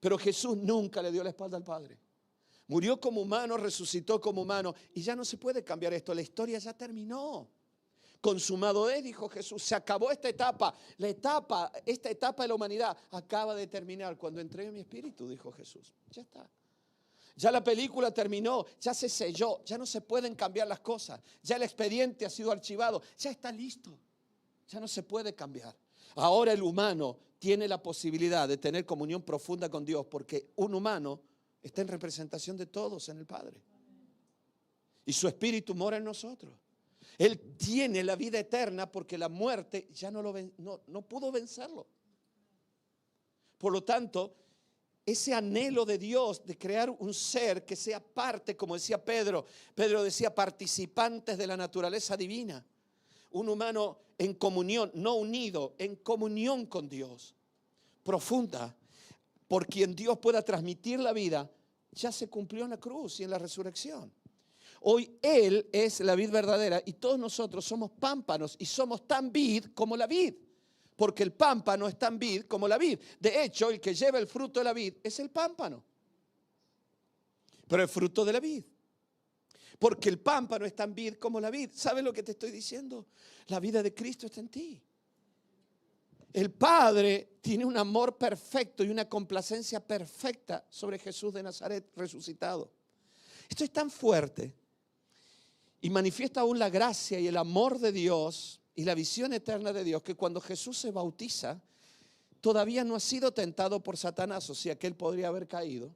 Pero Jesús nunca le dio la espalda al Padre. Murió como humano, resucitó como humano. Y ya no se puede cambiar esto. La historia ya terminó. Consumado es, dijo Jesús. Se acabó esta etapa. Esta etapa de la humanidad acaba de terminar. Cuando entregue mi espíritu, dijo Jesús. Ya está. Ya la película terminó, ya se selló, ya no se pueden cambiar las cosas, ya el expediente ha sido archivado, ya está listo, ya no se puede cambiar. Ahora el humano tiene la posibilidad de tener comunión profunda con Dios porque un humano está en representación de todos en el Padre. Y su espíritu mora en nosotros. Él tiene la vida eterna porque la muerte ya no pudo vencerlo. Por lo tanto, ese anhelo de Dios de crear un ser que sea parte, como decía Pedro decía, participantes de la naturaleza divina. Un humano en comunión, no unido, en comunión con Dios, profunda, por quien Dios pueda transmitir la vida, ya se cumplió en la cruz y en la resurrección. Hoy Él es la vid verdadera y todos nosotros somos pámpanos y somos tan vid como la vid. Porque el pámpano es tan vid como la vid. De hecho, el que lleva el fruto de la vid es el pámpano. Pero el fruto de la vid. Porque el pámpano es tan vid como la vid. ¿Sabes lo que te estoy diciendo? La vida de Cristo está en ti. El Padre tiene un amor perfecto y una complacencia perfecta sobre Jesús de Nazaret resucitado. Esto es tan fuerte y manifiesta aún la gracia y el amor de Dios y la visión eterna de Dios, que cuando Jesús se bautiza, todavía no ha sido tentado por Satanás, o sea que él podría haber caído.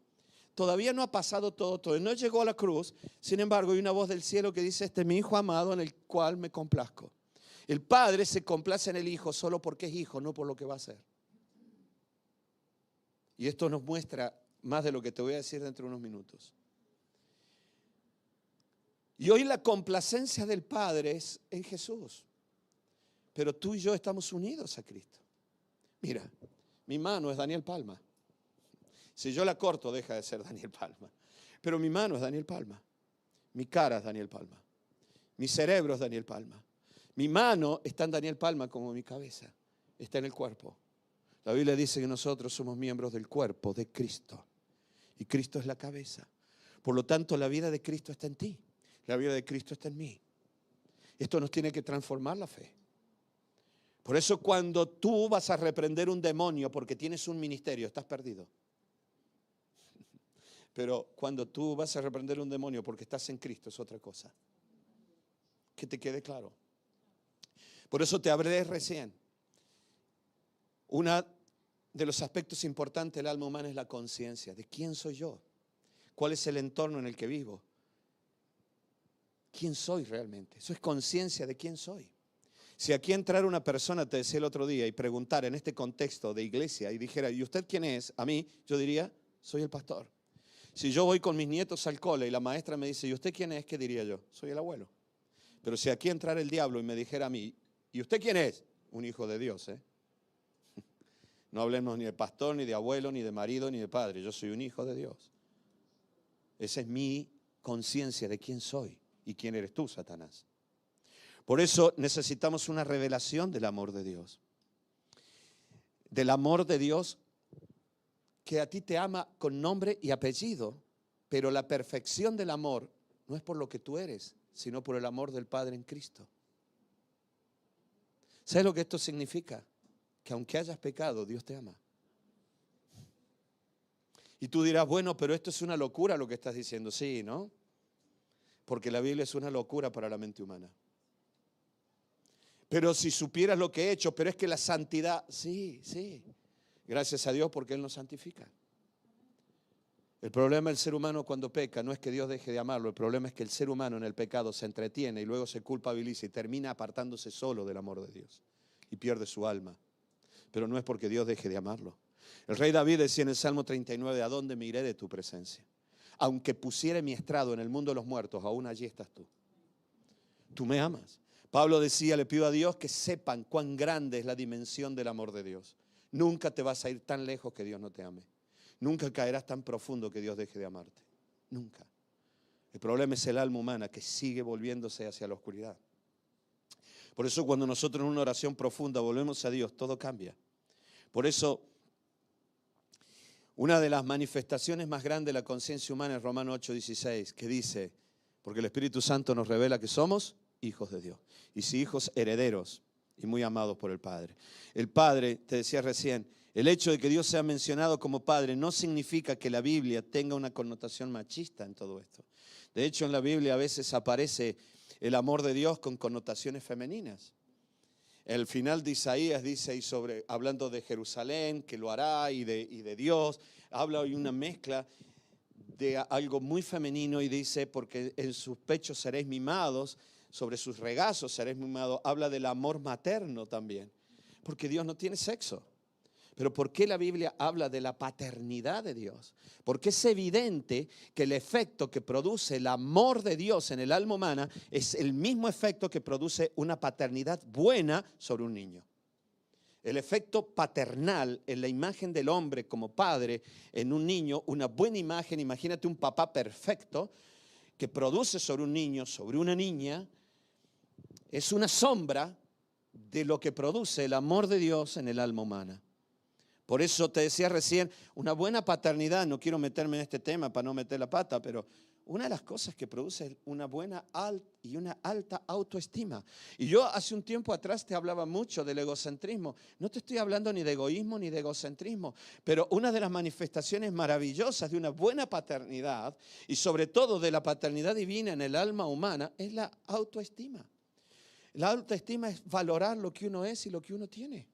Todavía no ha pasado todo. No llegó a la cruz. Sin embargo, hay una voz del cielo que dice, este es mi Hijo amado en el cual me complazco. El Padre se complace en el Hijo solo porque es Hijo, no por lo que va a hacer. Y esto nos muestra más de lo que te voy a decir dentro de unos minutos. Y hoy la complacencia del Padre es en Jesús. Pero tú y yo estamos unidos a Cristo. Mira, mi mano es Daniel Palma. Si yo la corto, deja de ser Daniel Palma. Pero mi mano es Daniel Palma. Mi cara es Daniel Palma. Mi cerebro es Daniel Palma. Mi mano está en Daniel Palma como mi cabeza. Está en el cuerpo. La Biblia dice que nosotros somos miembros del cuerpo de Cristo. Y Cristo es la cabeza. Por lo tanto, la vida de Cristo está en ti. La vida de Cristo está en mí. Esto nos tiene que transformar la fe. Por eso cuando tú vas a reprender un demonio porque tienes un ministerio, estás perdido. Pero cuando tú vas a reprender un demonio porque estás en Cristo, es otra cosa. Que te quede claro. Por eso te hablé recién. Uno de los aspectos importantes del alma humana es la conciencia. ¿De quién soy yo? ¿Cuál es el entorno en el que vivo? ¿Quién soy realmente? Eso es conciencia de quién soy. Si aquí entrara una persona, te decía el otro día, y preguntara en este contexto de iglesia y dijera, ¿y usted quién es? A mí, yo diría, soy el pastor. Si yo voy con mis nietos al cole y la maestra me dice, ¿y usted quién es? ¿Qué diría yo? Soy el abuelo. Pero si aquí entrara el diablo y me dijera a mí, ¿y usted quién es? Un hijo de Dios, ¿eh? No hablemos ni de pastor, ni de abuelo, ni de marido, ni de padre. Yo soy un hijo de Dios. Esa es mi conciencia de quién soy y quién eres tú, Satanás. Por eso necesitamos una revelación del amor de Dios. Del amor de Dios que a ti te ama con nombre y apellido, pero la perfección del amor no es por lo que tú eres, sino por el amor del Padre en Cristo. ¿Sabes lo que esto significa? Que aunque hayas pecado, Dios te ama. Y tú dirás, bueno, pero esto es una locura lo que estás diciendo. Sí, ¿no? Porque la Biblia es una locura para la mente humana. Pero si supieras lo que he hecho, pero es que la santidad, sí. Gracias a Dios porque Él nos santifica. El problema del ser humano cuando peca no es que Dios deje de amarlo, el problema es que el ser humano en el pecado se entretiene y luego se culpabiliza y termina apartándose solo del amor de Dios y pierde su alma. Pero no es porque Dios deje de amarlo. El rey David decía en el Salmo 39, ¿a dónde me iré de tu presencia? Aunque pusiere mi estrado en el mundo de los muertos, aún allí estás tú. Tú me amas. Pablo decía, le pido a Dios que sepan cuán grande es la dimensión del amor de Dios. Nunca te vas a ir tan lejos que Dios no te ame. Nunca caerás tan profundo que Dios deje de amarte. Nunca. El problema es el alma humana que sigue volviéndose hacia la oscuridad. Por eso cuando nosotros en una oración profunda volvemos a Dios, todo cambia. Por eso una de las manifestaciones más grandes de la conciencia humana es Romanos 8:16, que dice, porque el Espíritu Santo nos revela que somos hijos de Dios. Y si hijos, herederos y muy amados por el Padre. El Padre, te decía recién, el hecho de que Dios sea mencionado como Padre no significa que la Biblia tenga una connotación machista en todo esto. De hecho, en la Biblia a veces aparece el amor de Dios con connotaciones femeninas. El final de Isaías dice, hablando de Jerusalén, que lo hará, y de Dios, habla hoy una mezcla de algo muy femenino y dice, porque en sus pechos seréis mimados, sobre sus regazos seréis mimados. Habla del amor materno también, porque Dios no tiene sexo. Pero ¿por qué la Biblia habla de la paternidad de Dios? Porque es evidente que el efecto que produce el amor de Dios en el alma humana es el mismo efecto que produce una paternidad buena sobre un niño. El efecto paternal en la imagen del hombre como padre en un niño, una buena imagen, imagínate un papá perfecto que produce sobre un niño, sobre una niña, es una sombra de lo que produce el amor de Dios en el alma humana. Por eso te decía recién, una buena paternidad, no quiero meterme en este tema para no meter la pata, pero una de las cosas que produce es una buena y una alta autoestima. Y yo hace un tiempo atrás te hablaba mucho del egocentrismo. No te estoy hablando ni de egoísmo ni de egocentrismo, pero una de las manifestaciones maravillosas de una buena paternidad y sobre todo de la paternidad divina en el alma humana es la autoestima. La autoestima es valorar lo que uno es y lo que uno tiene.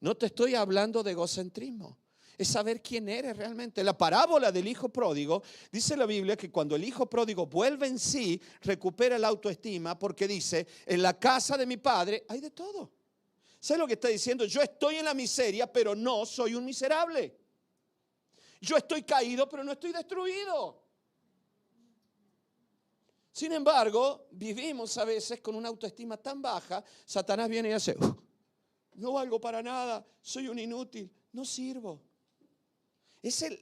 No te estoy hablando de egocentrismo, es saber quién eres realmente. La parábola del hijo pródigo, dice la Biblia que cuando el hijo pródigo vuelve en sí, recupera la autoestima porque dice, en la casa de mi padre hay de todo. ¿Sabes lo que está diciendo? Yo estoy en la miseria, pero no soy un miserable. Yo estoy caído, pero no estoy destruido. Sin embargo, vivimos a veces con una autoestima tan baja, Satanás viene y hace... No valgo para nada, soy un inútil, no sirvo.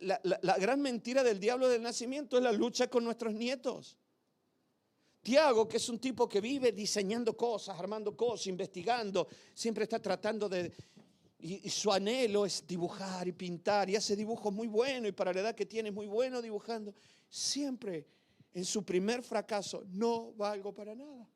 La gran mentira del diablo del nacimiento es la lucha con nuestros nietos. Tiago, que es un tipo que vive diseñando cosas, armando cosas, investigando, siempre está tratando de... Y su anhelo es dibujar y pintar, y hace dibujos muy buenos, y para la edad que tiene es muy bueno dibujando. Siempre en su primer fracaso, no valgo para nada.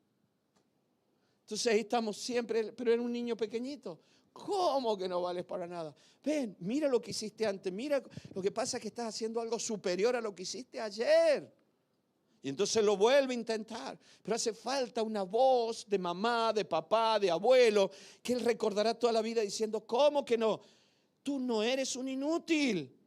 Entonces ahí estamos siempre, pero era un niño pequeñito. ¿Cómo que no vales para nada? Ven, mira lo que hiciste antes, mira, lo que pasa es que estás haciendo algo superior a lo que hiciste ayer. Y entonces lo vuelve a intentar. Pero hace falta una voz de mamá, de papá, de abuelo, que él recordará toda la vida diciendo, ¿cómo que no? Tú no eres un inútil.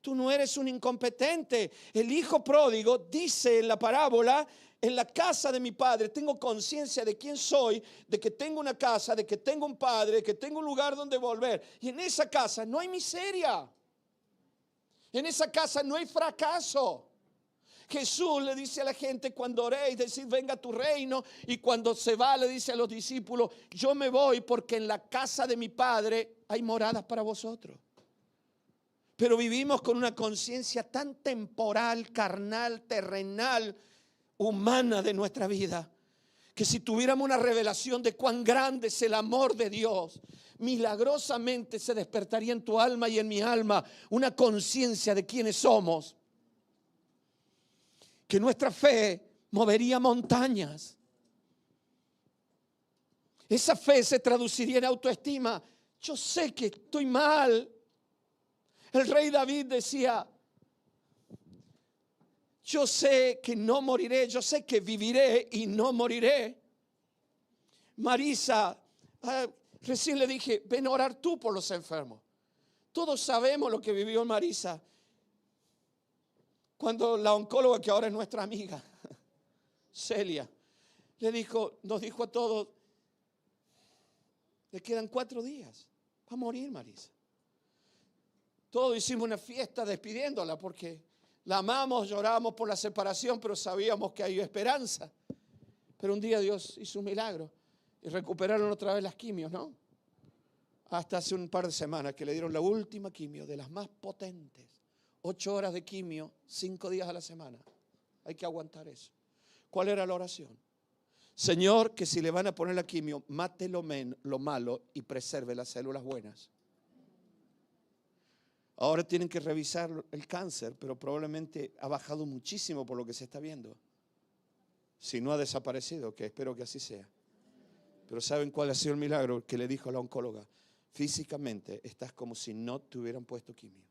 Tú no eres un incompetente. El hijo pródigo dice en la parábola, en la casa de mi padre tengo conciencia de quién soy, de que tengo una casa, de que tengo un padre, de que tengo un lugar donde volver. Y en esa casa no hay miseria. En esa casa no hay fracaso. Jesús le dice a la gente cuando oréis, decir venga tu reino. Y cuando se va le dice a los discípulos, yo me voy porque en la casa de mi padre hay moradas para vosotros. Pero vivimos con una conciencia tan temporal, carnal, terrenal, humana de nuestra vida, que si tuviéramos una revelación de cuán grande es el amor de Dios, milagrosamente se despertaría en tu alma y en mi alma una conciencia de quiénes somos, que nuestra fe movería montañas. Esa fe se traduciría en autoestima. Yo sé que estoy mal. El rey David decía, yo sé que no moriré, yo sé que viviré y no moriré. Marisa, recién le dije, ven a orar tú por los enfermos. Todos sabemos lo que vivió Marisa. Cuando la oncóloga, que ahora es nuestra amiga, Celia, nos dijo a todos, le quedan 4 días, va a morir Marisa. Todos hicimos una fiesta despidiéndola porque la amamos, lloramos por la separación, pero sabíamos que había esperanza. Pero un día Dios hizo un milagro y recuperaron otra vez las quimios, ¿no? Hasta hace un par de semanas que le dieron la última quimio, de las más potentes. 8 horas de quimio, 5 días a la semana. Hay que aguantar eso. ¿Cuál era la oración? Señor, que si le van a poner la quimio, mate lo malo y preserve las células buenas. Ahora tienen que revisar el cáncer, pero probablemente ha bajado muchísimo por lo que se está viendo. Si no ha desaparecido, que espero que así sea. Pero ¿saben cuál ha sido el milagro? Que le dijo a la oncóloga, físicamente estás como si no te hubieran puesto quimio.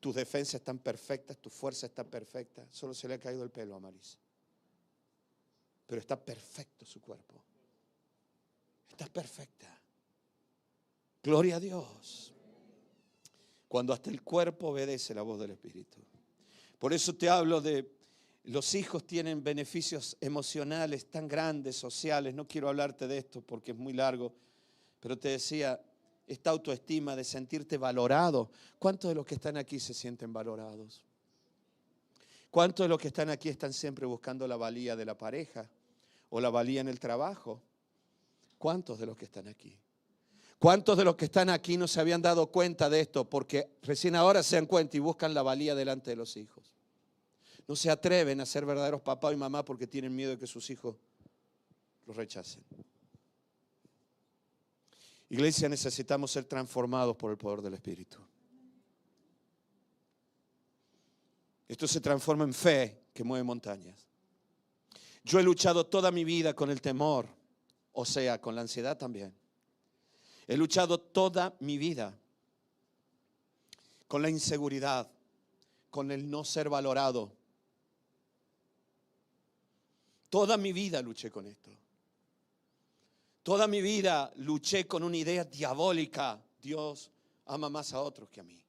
Tus defensas están perfectas, tu fuerza está perfecta. Solo se le ha caído el pelo a Marisa. Pero está perfecto su cuerpo. Está perfecta. Gloria a Dios. Cuando hasta el cuerpo obedece la voz del Espíritu. Por eso te hablo de los hijos tienen beneficios emocionales tan grandes, sociales. No quiero hablarte de esto porque es muy largo, pero te decía, esta autoestima de sentirte valorado. ¿Cuántos de los que están aquí se sienten valorados? ¿Cuántos de los que están aquí están siempre buscando la valía de la pareja o la valía en el trabajo? ¿Cuántos de los que están aquí? ¿Cuántos de los que están aquí no se habían dado cuenta de esto? Porque recién ahora se dan cuenta y buscan la valía delante de los hijos. No se atreven a ser verdaderos papá y mamá porque tienen miedo de que sus hijos los rechacen. Iglesia, necesitamos ser transformados por el poder del Espíritu. Esto se transforma en fe que mueve montañas. Yo he luchado toda mi vida con el temor, o sea, con la ansiedad también. He luchado toda mi vida con la inseguridad, con el no ser valorado. Toda mi vida luché con esto. Toda mi vida luché con una idea diabólica. Dios ama más a otros que a mí.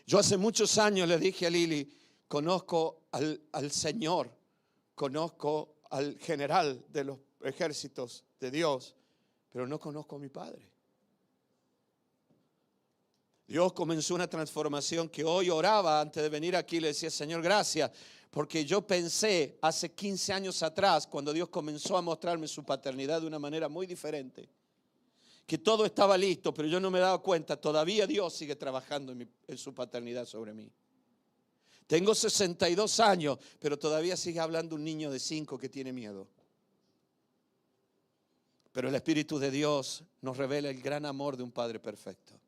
Yo hace muchos años le dije a Lili, conozco al Señor, conozco al general de los ejércitos de Dios, pero no conozco a mi Padre. Dios comenzó una transformación que hoy oraba antes de venir aquí. Le decía, Señor, gracias, porque yo pensé hace 15 años atrás, cuando Dios comenzó a mostrarme su paternidad de una manera muy diferente, que todo estaba listo, pero yo no me daba cuenta. Todavía Dios sigue trabajando en su paternidad sobre mí. Tengo 62 años, pero todavía sigue hablando un niño de 5 que tiene miedo. Pero el Espíritu de Dios nos revela el gran amor de un Padre perfecto.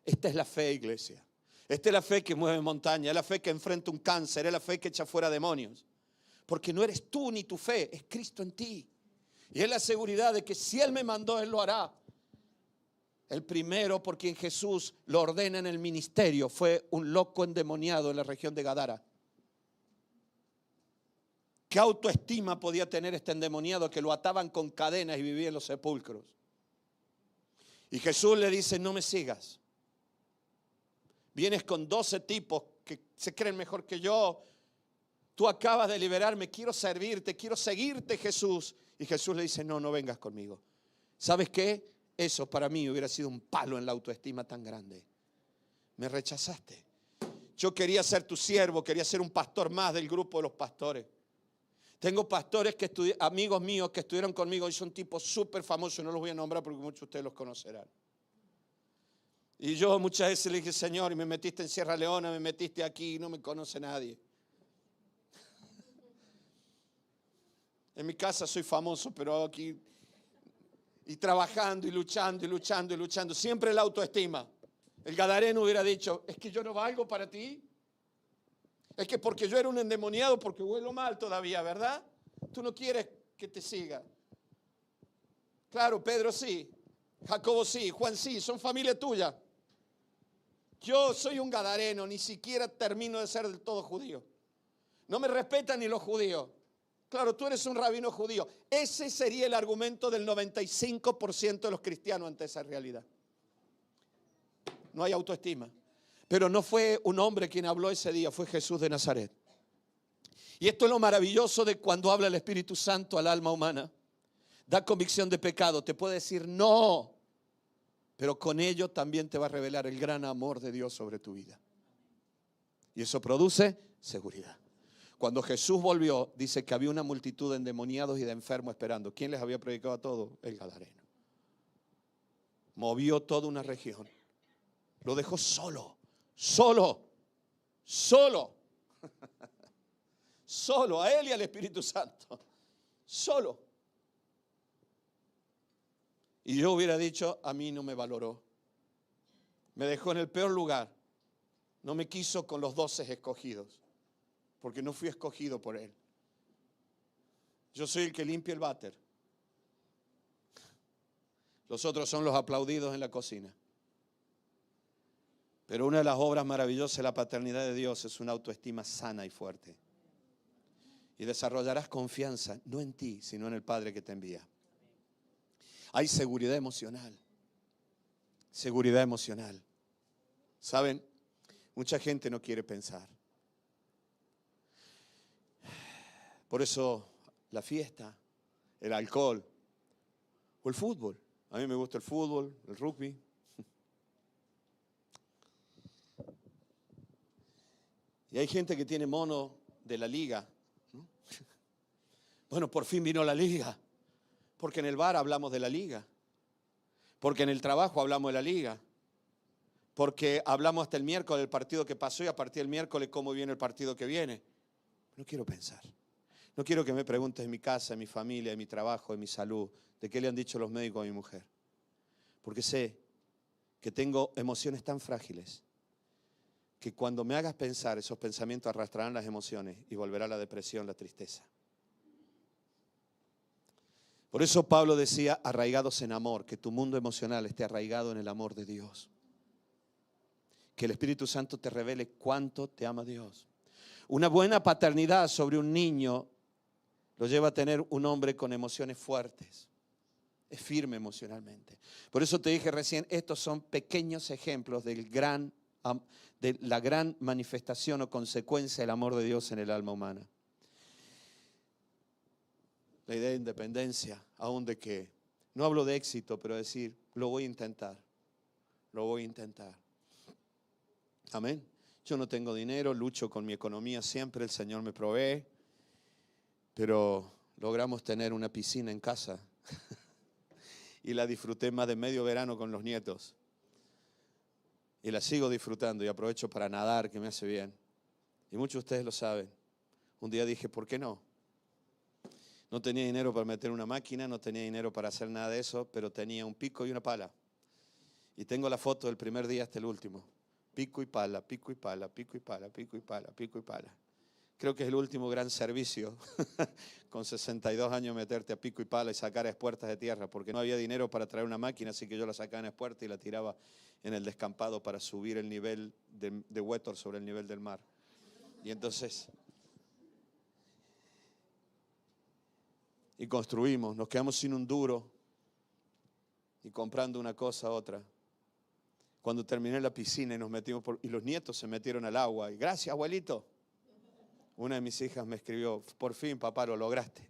Esta es la fe, iglesia. Esta es la fe que mueve montaña, es la fe que enfrenta un cáncer, es la fe que echa fuera demonios. Porque no eres tú ni tu fe, es Cristo en ti. Y es la seguridad de que si Él me mandó, Él lo hará. El primero por quien Jesús lo ordena en el ministerio fue un loco endemoniado en la región de Gadara. ¿Qué autoestima podía tener este endemoniado que lo ataban con cadenas y vivía en los sepulcros? Y Jesús le dice, no me sigas. Vienes con 12 tipos que se creen mejor que yo. Tú acabas de liberarme, quiero servirte, quiero seguirte, Jesús. Y Jesús le dice, no vengas conmigo. ¿Sabes qué? Eso para mí hubiera sido un palo en la autoestima tan grande. Me rechazaste. Yo quería ser tu siervo, quería ser un pastor más del grupo de los pastores. Tengo pastores amigos míos que estuvieron conmigo y son tipos súper famosos, no los voy a nombrar porque muchos de ustedes los conocerán. Y yo muchas veces le dije, Señor, y me metiste en Sierra Leona, me metiste aquí, no me conoce nadie. En mi casa soy famoso, pero aquí, y trabajando, y luchando, y luchando, y luchando, siempre la autoestima. El gadareno hubiera dicho, es que yo no valgo para ti. Es que porque yo era un endemoniado, porque huelo mal todavía, ¿verdad? Tú no quieres que te siga. Claro, Pedro sí. Jacobo sí, Juan sí, son familia tuya. Yo soy un gadareno, ni siquiera termino de ser del todo judío. No me respetan ni los judíos. Claro, tú eres un rabino judío. Ese sería el argumento del 95% de los cristianos ante esa realidad. No hay autoestima. Pero no fue un hombre quien habló ese día, fue Jesús de Nazaret. Y esto es lo maravilloso de cuando habla el Espíritu Santo al alma humana. Da convicción de pecado, te puede decir no, pero con ello también te va a revelar el gran amor de Dios sobre tu vida. Y eso produce seguridad. Cuando Jesús volvió, dice que había una multitud de endemoniados y de enfermos esperando. ¿Quién les había predicado a todos? El gadareno. Movió toda una región. Lo dejó solo. Solo. Solo a él y al Espíritu Santo. Solo. Y yo hubiera dicho, a mí no me valoró. Me dejó en el peor lugar. No me quiso con los 12 escogidos. Porque no fui escogido por él. Yo soy el que limpia el váter. Los otros son los aplaudidos en la cocina. Pero una de las obras maravillosas de la paternidad de Dios es una autoestima sana y fuerte. Y desarrollarás confianza, no en ti, sino en el Padre que te envía. Hay seguridad emocional. Seguridad emocional. ¿Saben? Mucha gente no quiere pensar. Por eso la fiesta, el alcohol o el fútbol. A mí me gusta el fútbol, el rugby. Y hay gente que tiene mono de la liga, ¿no? Bueno, por fin vino la liga. Porque en el bar hablamos de la liga. Porque en el trabajo hablamos de la liga. Porque hablamos hasta el miércoles del partido que pasó y a partir del miércoles cómo viene el partido que viene. No quiero pensar. No quiero que me preguntes en mi casa, en mi familia, en mi trabajo, en mi salud, de qué le han dicho los médicos a mi mujer. Porque sé que tengo emociones tan frágiles que cuando me hagas pensar, esos pensamientos arrastrarán las emociones y volverá la depresión, la tristeza. Por eso Pablo decía, arraigados en amor, que tu mundo emocional esté arraigado en el amor de Dios. Que el Espíritu Santo te revele cuánto te ama Dios. Una buena paternidad sobre un niño lo lleva a tener un hombre con emociones fuertes. Es firme emocionalmente. Por eso te dije recién, estos son pequeños ejemplos de la gran manifestación o consecuencia del amor de Dios en el alma humana. La idea de independencia, aún de que, no hablo de éxito, pero decir, lo voy a intentar. Lo voy a intentar. Amén. Yo no tengo dinero, lucho con mi economía siempre, el Señor me provee, pero logramos tener una piscina en casa y la disfruté más de medio verano con los nietos. Y la sigo disfrutando y aprovecho para nadar, que me hace bien. Y muchos de ustedes lo saben. Un día dije, ¿por qué no? No tenía dinero para meter una máquina, no tenía dinero para hacer nada de eso, pero tenía un pico y una pala. Y tengo la foto del primer día hasta el último. Pico y pala, pico y pala, pico y pala, pico y pala, pico y pala. Creo que es el último gran servicio, con 62 años, meterte a pico y pala y sacar espuertas de tierra, porque no había dinero para traer una máquina, así que yo la sacaba en espuerta y la tiraba en el descampado para subir el nivel de Huétor sobre el nivel del mar. Y entonces, y construimos, nos quedamos sin un duro y comprando una cosa a otra. Cuando terminé la piscina y nos metimos y los nietos se metieron al agua. Y gracias, abuelito. Una de mis hijas me escribió, por fin, papá, lo lograste.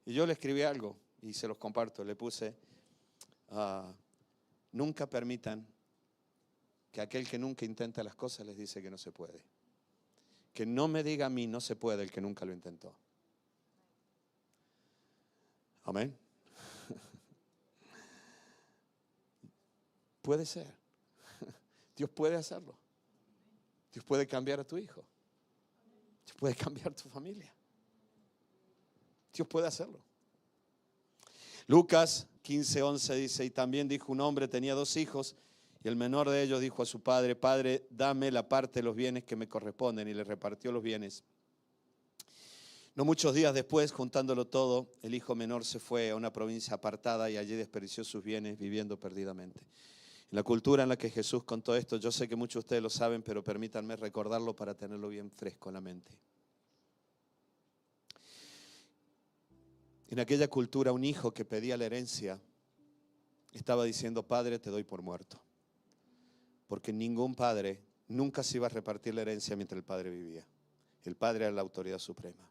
Y yo le escribí algo y se los comparto. Le puse, nunca permitan que aquel que nunca intenta las cosas les dice que no se puede. Que no me diga a mí no se puede el que nunca lo intentó. Amén. Puede ser. Dios puede hacerlo. Dios puede cambiar a tu hijo. Dios puede cambiar tu familia. Dios puede hacerlo. Lucas 15:11 dice, y también dijo un hombre, tenía 2 hijos, y el menor de ellos dijo a su padre, Padre, dame la parte de los bienes que me corresponden, y le repartió los bienes. No muchos días después, juntándolo todo, el hijo menor se fue a una provincia apartada y allí desperdició sus bienes viviendo perdidamente. En la cultura en la que Jesús contó esto, yo sé que muchos de ustedes lo saben, pero permítanme recordarlo para tenerlo bien fresco en la mente. En aquella cultura, un hijo que pedía la herencia estaba diciendo: Padre, te doy por muerto. Porque ningún padre nunca se iba a repartir la herencia mientras el padre vivía. El padre era la autoridad suprema.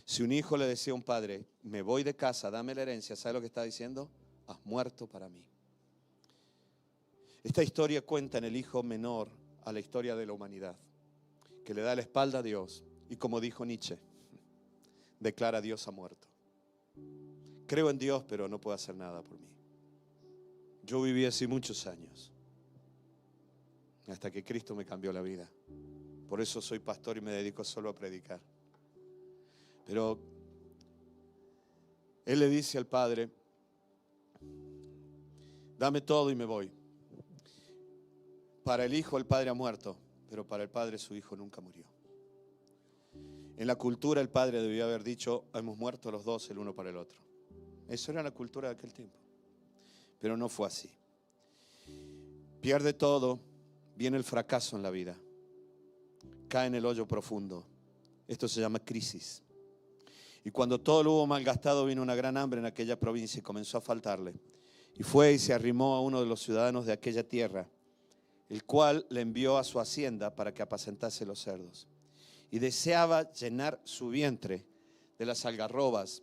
Si un hijo le decía a un padre: me voy de casa, dame la herencia, ¿sabe lo que está diciendo? Has muerto para mí. Esta historia cuenta en el hijo menor a la historia de la humanidad, que le da la espalda a Dios y, como dijo Nietzsche, declara: Dios ha muerto. Creo en Dios, pero no puedo hacer nada por mí. Yo viví así muchos años, hasta que Cristo me cambió la vida. Por eso soy pastor y me dedico solo a predicar. Pero él le dice al padre: dame todo y me voy. Para el hijo el padre ha muerto, pero para el padre su hijo nunca murió. En la cultura el padre debió haber dicho: hemos muerto los dos el uno para el otro. Eso era la cultura de aquel tiempo. Pero no fue así. Pierde todo, viene el fracaso en la vida. Cae en el hoyo profundo. Esto se llama crisis. Y cuando todo lo hubo malgastado, vino una gran hambre en aquella provincia y comenzó a faltarle. Y fue y se arrimó a uno de los ciudadanos de aquella tierra, el cual le envió a su hacienda para que apacentase los cerdos. Y deseaba llenar su vientre de las algarrobas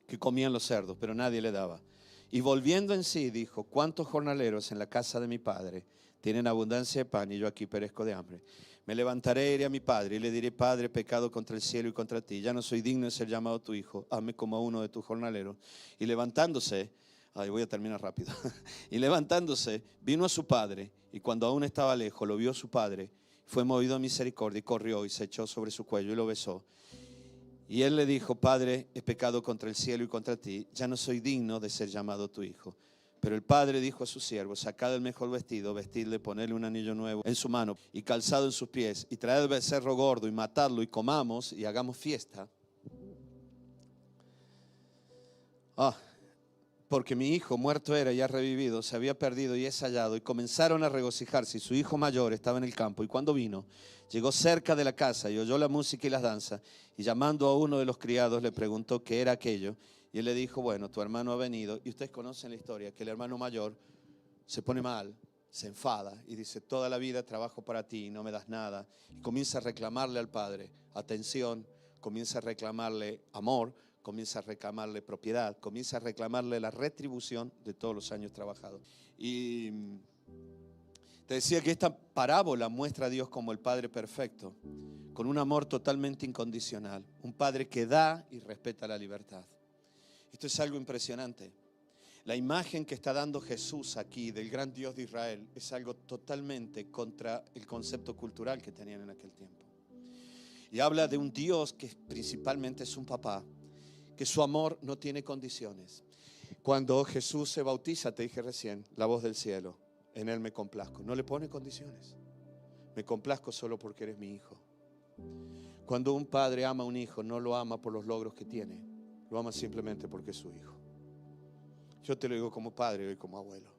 que comían los cerdos, pero nadie le daba. Y volviendo en sí, dijo: ¿cuántos jornaleros en la casa de mi padre tienen abundancia de pan y yo aquí perezco de hambre? Me levantaré, iré a mi padre y le diré: Padre, he pecado contra el cielo y contra ti. Ya no soy digno de ser llamado tu hijo. Hazme como a uno de tus jornaleros. Y levantándose, voy a terminar rápido. Y levantándose, vino a su padre, y cuando aún estaba lejos, lo vio su padre. Fue movido a misericordia y corrió y se echó sobre su cuello y lo besó. Y él le dijo: Padre, he pecado contra el cielo y contra ti. Ya no soy digno de ser llamado tu hijo. Pero el padre dijo a su siervo: sacad el mejor vestido, vestidle, ponedle un anillo nuevo en su mano y calzado en sus pies, y traed el becerro gordo y matadlo y comamos y hagamos fiesta. Porque mi hijo muerto era y ha revivido, se había perdido y es hallado. Y comenzaron a regocijarse, y su hijo mayor estaba en el campo. Y cuando vino, llegó cerca de la casa y oyó la música y las danzas. Y llamando a uno de los criados le preguntó qué era aquello. Y él le dijo: bueno, tu hermano ha venido. Y ustedes conocen la historia, que el hermano mayor se pone mal, se enfada y dice: toda la vida trabajo para ti y no me das nada. Y comienza a reclamarle al padre atención, comienza a reclamarle amor, comienza a reclamarle propiedad, comienza a reclamarle la retribución de todos los años trabajados. Y te decía que esta parábola muestra a Dios como el Padre perfecto, con un amor totalmente incondicional, un Padre que da y respeta la libertad. Esto es algo impresionante. La imagen que está dando Jesús aquí del gran Dios de Israel es algo totalmente contra el concepto cultural que tenían en aquel tiempo. Y habla de un Dios que principalmente es un papá, que su amor no tiene condiciones. Cuando Jesús se bautiza, te dije recién, la voz del cielo: en Él me complazco. No le pone condiciones. Me complazco solo porque eres mi hijo. Cuando un padre ama a un hijo, no lo ama por los logros que tiene, lo ama simplemente porque es su hijo. Yo te lo digo como padre y como abuelo.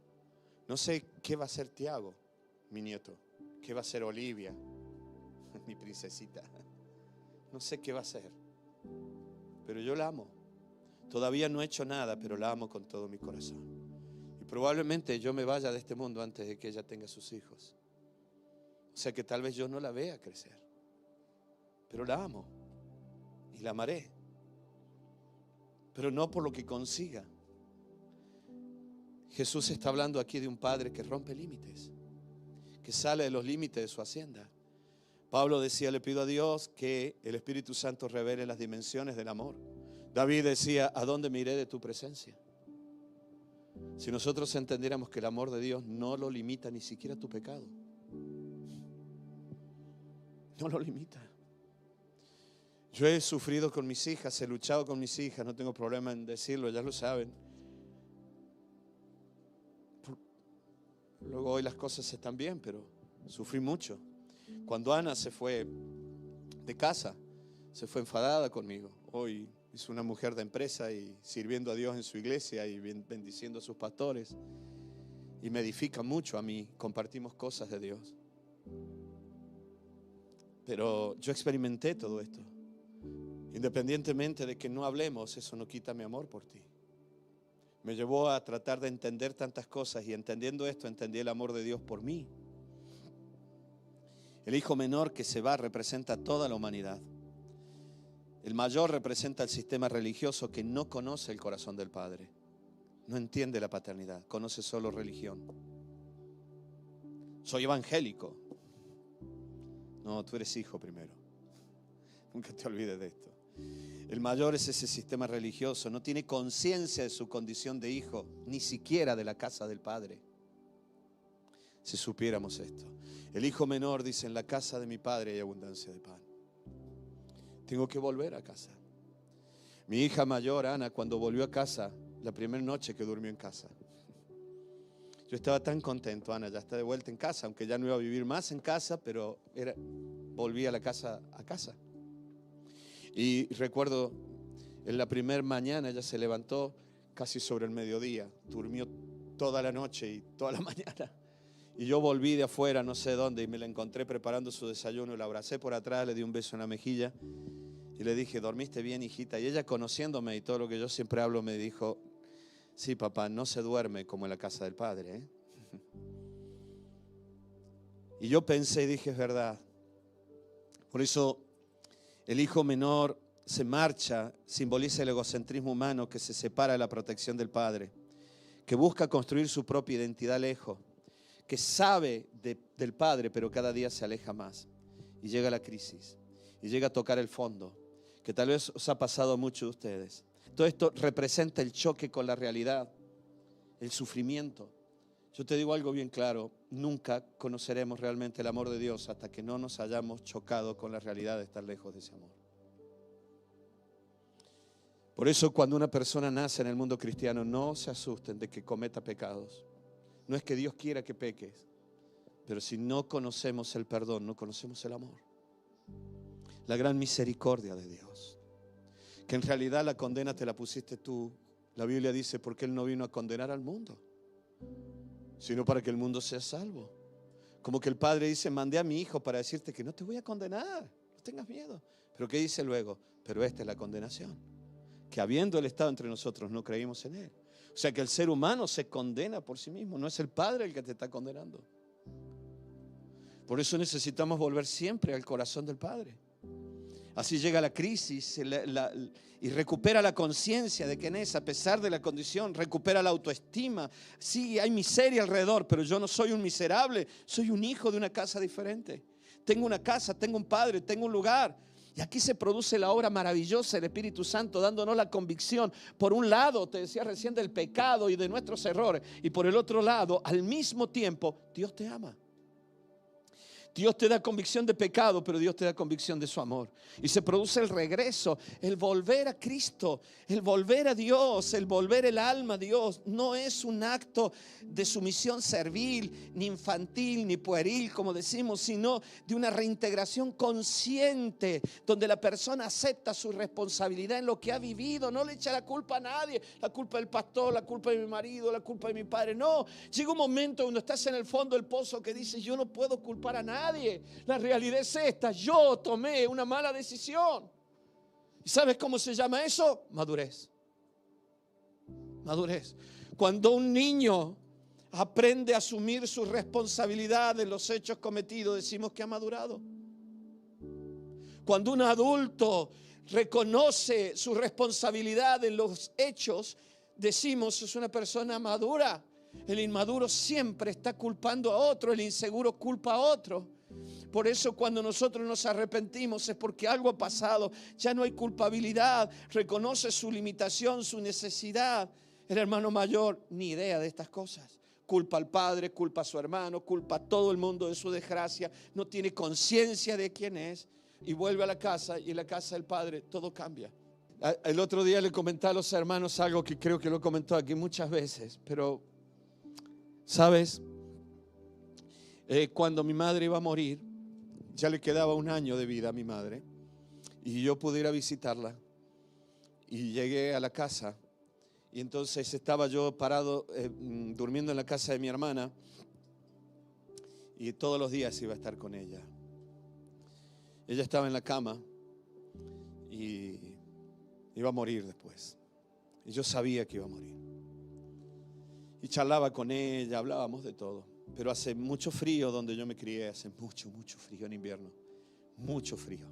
No sé qué va a hacer Tiago, mi nieto, qué va a hacer Olivia, mi princesita. No sé qué va a hacer, pero yo la amo. Todavía no he hecho nada, pero la amo con todo mi corazón. Y probablemente yo me vaya de este mundo antes de que ella tenga sus hijos. O sea que tal vez yo no la vea crecer, pero la amo y la amaré. Pero no por lo que consiga. Jesús está hablando aquí de un padre que rompe límites, que sale de los límites de su hacienda. Pablo decía: le pido a Dios que el Espíritu Santo revele las dimensiones del amor. David decía: ¿a dónde me iré de tu presencia? Si nosotros entendiéramos que el amor de Dios no lo limita ni siquiera tu pecado. No lo limita. Yo he sufrido con mis hijas, he luchado con mis hijas, no tengo problema en decirlo, ya lo saben. Luego hoy las cosas están bien, pero sufrí mucho. Cuando Ana se fue de casa, se fue enfadada conmigo. Hoy es una mujer de empresa y sirviendo a Dios en su iglesia y bendiciendo a sus pastores. Y me edifica mucho a mí, compartimos cosas de Dios. Pero yo experimenté todo esto. Independientemente de que no hablemos, eso no quita mi amor por ti. Me llevó a tratar de entender tantas cosas y entendiendo esto, entendí el amor de Dios por mí. El hijo menor que se va representa a toda la humanidad. El mayor representa al sistema religioso que no conoce el corazón del Padre. No entiende la paternidad, conoce solo religión. Soy evangélico. No, tú eres hijo primero. Nunca te olvides de esto. El mayor es ese sistema religioso, no tiene conciencia de su condición de hijo, ni siquiera de la casa del Padre. Si supiéramos esto. El hijo menor dice, en la casa de mi Padre hay abundancia de pan. Tengo que volver a casa. Mi hija mayor, Ana, cuando volvió a casa, la primera noche que durmió en casa, yo estaba tan contento. Ana ya está de vuelta en casa, aunque ya no iba a vivir más en casa, pero volví a la casa, Y recuerdo, en la primera mañana ella se levantó casi sobre el mediodía, durmió toda la noche y toda la mañana. Y yo volví de afuera, no sé dónde, y me la encontré preparando su desayuno. La abracé por atrás, le di un beso en la mejilla y le dije, ¿dormiste bien, hijita? Y ella, conociéndome y todo lo que yo siempre hablo, me dijo, sí, papá, no se duerme como en la casa del Padre, ¿eh? Y yo pensé y dije, es verdad. Por eso el hijo menor se marcha, simboliza el egocentrismo humano que se separa de la protección del Padre, que busca construir su propia identidad lejos, que sabe del Padre, pero cada día se aleja más. Y llega la crisis, y llega a tocar el fondo, que tal vez os ha pasado a muchos de ustedes. Todo esto representa el choque con la realidad, el sufrimiento. Yo te digo algo bien claro, nunca conoceremos realmente el amor de Dios hasta que no nos hayamos chocado con la realidad de estar lejos de ese amor. Por eso cuando una persona nace en el mundo cristiano, no se asusten de que cometa pecados. No es que Dios quiera que peques, pero si no conocemos el perdón, no conocemos el amor. La gran misericordia de Dios, que en realidad la condena te la pusiste tú. La Biblia dice, porque Él no vino a condenar al mundo, sino para que el mundo sea salvo. Como que el Padre dice, mandé a mi Hijo para decirte que no te voy a condenar, no tengas miedo. Pero ¿qué dice luego? Pero esta es la condenación, que habiendo Él estado entre nosotros, no creímos en Él. O sea que el ser humano se condena por sí mismo, no es el Padre el que te está condenando. Por eso necesitamos volver siempre al corazón del Padre. Así llega la crisis y recupera la conciencia de quién es, a pesar de la condición, recupera la autoestima. Sí, hay miseria alrededor, pero yo no soy un miserable, soy un hijo de una casa diferente. Tengo una casa, tengo un Padre, tengo un lugar. Y aquí se produce la obra maravillosa del Espíritu Santo, dándonos la convicción, por un lado, te decía recién, del pecado y de nuestros errores, y por el otro lado, al mismo tiempo, Dios te ama. Dios te da convicción de pecado, pero Dios te da convicción de su amor. Y se produce el regreso, el volver a Cristo, el volver a Dios, el volver el alma a Dios. No es un acto de sumisión servil, ni infantil, ni pueril, como decimos, sino de una reintegración consciente, donde la persona acepta su responsabilidad en lo que ha vivido. No le echa la culpa a nadie, la culpa del pastor, la culpa de mi marido, la culpa de mi padre. No, llega un momento cuando estás en el fondo del pozo que dices, yo no puedo culpar a nadie. La realidad es esta, yo tomé una mala decisión. ¿Y sabes cómo se llama eso? Madurez. Madurez. Cuando un niño aprende a asumir su responsabilidad de los hechos cometidos, decimos que ha madurado. Cuando un adulto reconoce su responsabilidad en los hechos, decimos es una persona madura. El inmaduro siempre está culpando a otro, el inseguro culpa a otro. Por eso cuando nosotros nos arrepentimos es porque algo ha pasado, ya no hay culpabilidad, reconoce su limitación, su necesidad. El hermano mayor, ni idea de estas cosas. Culpa al padre, culpa a su hermano, culpa a todo el mundo de su desgracia, no tiene conciencia de quién es y vuelve a la casa y en la casa del padre todo cambia. El otro día le comenté a los hermanos algo que creo que lo he comentado aquí muchas veces, pero ¿sabes? Cuando mi madre iba a morir, ya le quedaba un año de vida a mi madre. Y yo pude ir a visitarla. Y llegué a la casa. Y entonces estaba yo parado, durmiendo en la casa de mi hermana. Y todos los días iba a estar con ella. Ella estaba en la cama y iba a morir después. Y yo sabía que iba a morir. Y charlaba con ella, hablábamos de todo. Pero hace mucho frío donde yo me crié, hace mucho frío en invierno. Mucho frío.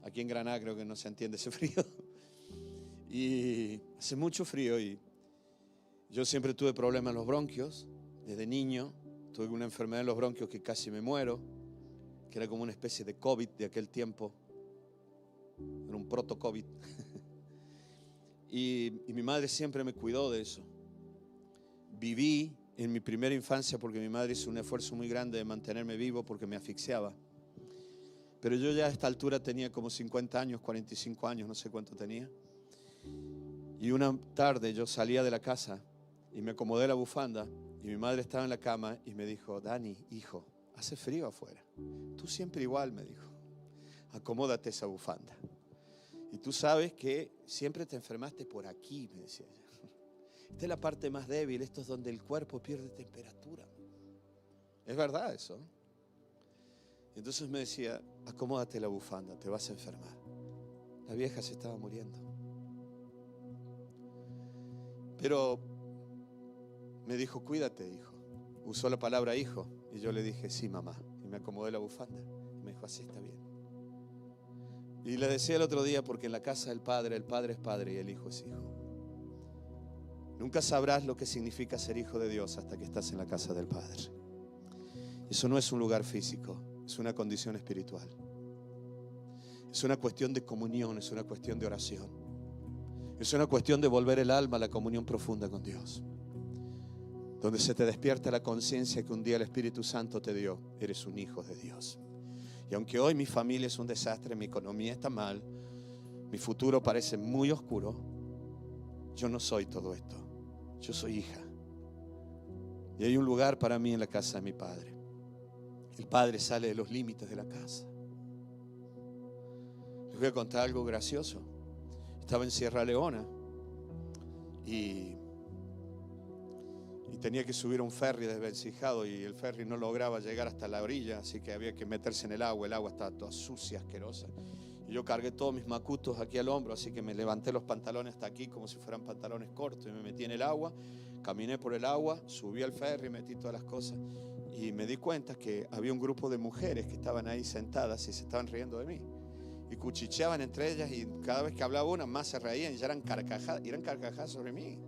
Aquí en Granada creo que no se entiende ese frío. Y hace mucho frío y yo siempre tuve problemas en los bronquios. Desde niño tuve una enfermedad en los bronquios que casi me muero, que era como una especie de COVID de aquel tiempo. Era un proto-COVID. Y mi madre siempre me cuidó de eso. Viví en mi primera infancia porque mi madre hizo un esfuerzo muy grande de mantenerme vivo porque me asfixiaba. Pero yo ya a esta altura tenía como 50 años, 45 años, no sé cuánto tenía. Y una tarde yo salía de la casa y me acomodé la bufanda y mi madre estaba en la cama y me dijo: Dani, hijo, hace frío afuera. Tú siempre igual, me dijo. Acomódate esa bufanda. Y tú sabes que siempre te enfermaste por aquí, me decía ella. Esta es la parte más débil, esto es donde el cuerpo pierde temperatura. Es verdad eso. Entonces me decía: acomódate la bufanda, te vas a enfermar. La vieja se estaba muriendo. Pero me dijo: cuídate, hijo. Usó la palabra hijo. Y yo le dije: sí, mamá. Y me acomodé la bufanda. Y me dijo: así está bien. Y le decía el otro día, porque en la casa del Padre, el Padre es Padre y el Hijo es Hijo. Nunca sabrás lo que significa ser hijo de Dios hasta que estás en la casa del Padre. Eso no es un lugar físico, es una condición espiritual. Es una cuestión de comunión, es una cuestión de oración. Es una cuestión de volver el alma a la comunión profunda con Dios. Donde se te despierta la conciencia que un día el Espíritu Santo te dio. Eres un hijo de Dios. Y aunque hoy mi familia es un desastre, mi economía está mal, mi futuro parece muy oscuro, yo no soy todo esto. Yo soy hija. Y hay un lugar para mí en la casa de mi padre. El padre sale de los límites de la casa. Les voy a contar algo gracioso. Estaba en Sierra Leona y tenía que subir a un ferry desvencijado y el ferry no lograba llegar hasta la orilla, así que había que meterse en el agua estaba toda sucia, asquerosa. Y yo cargué todos mis macutos aquí al hombro, así que me levanté los pantalones hasta aquí como si fueran pantalones cortos y me metí en el agua, caminé por el agua, subí al ferry, metí todas las cosas y me di cuenta que había un grupo de mujeres que estaban ahí sentadas y se estaban riendo de mí. Y cuchicheaban entre ellas y cada vez que hablaba una más se reían y ya eran carcajadas sobre mí.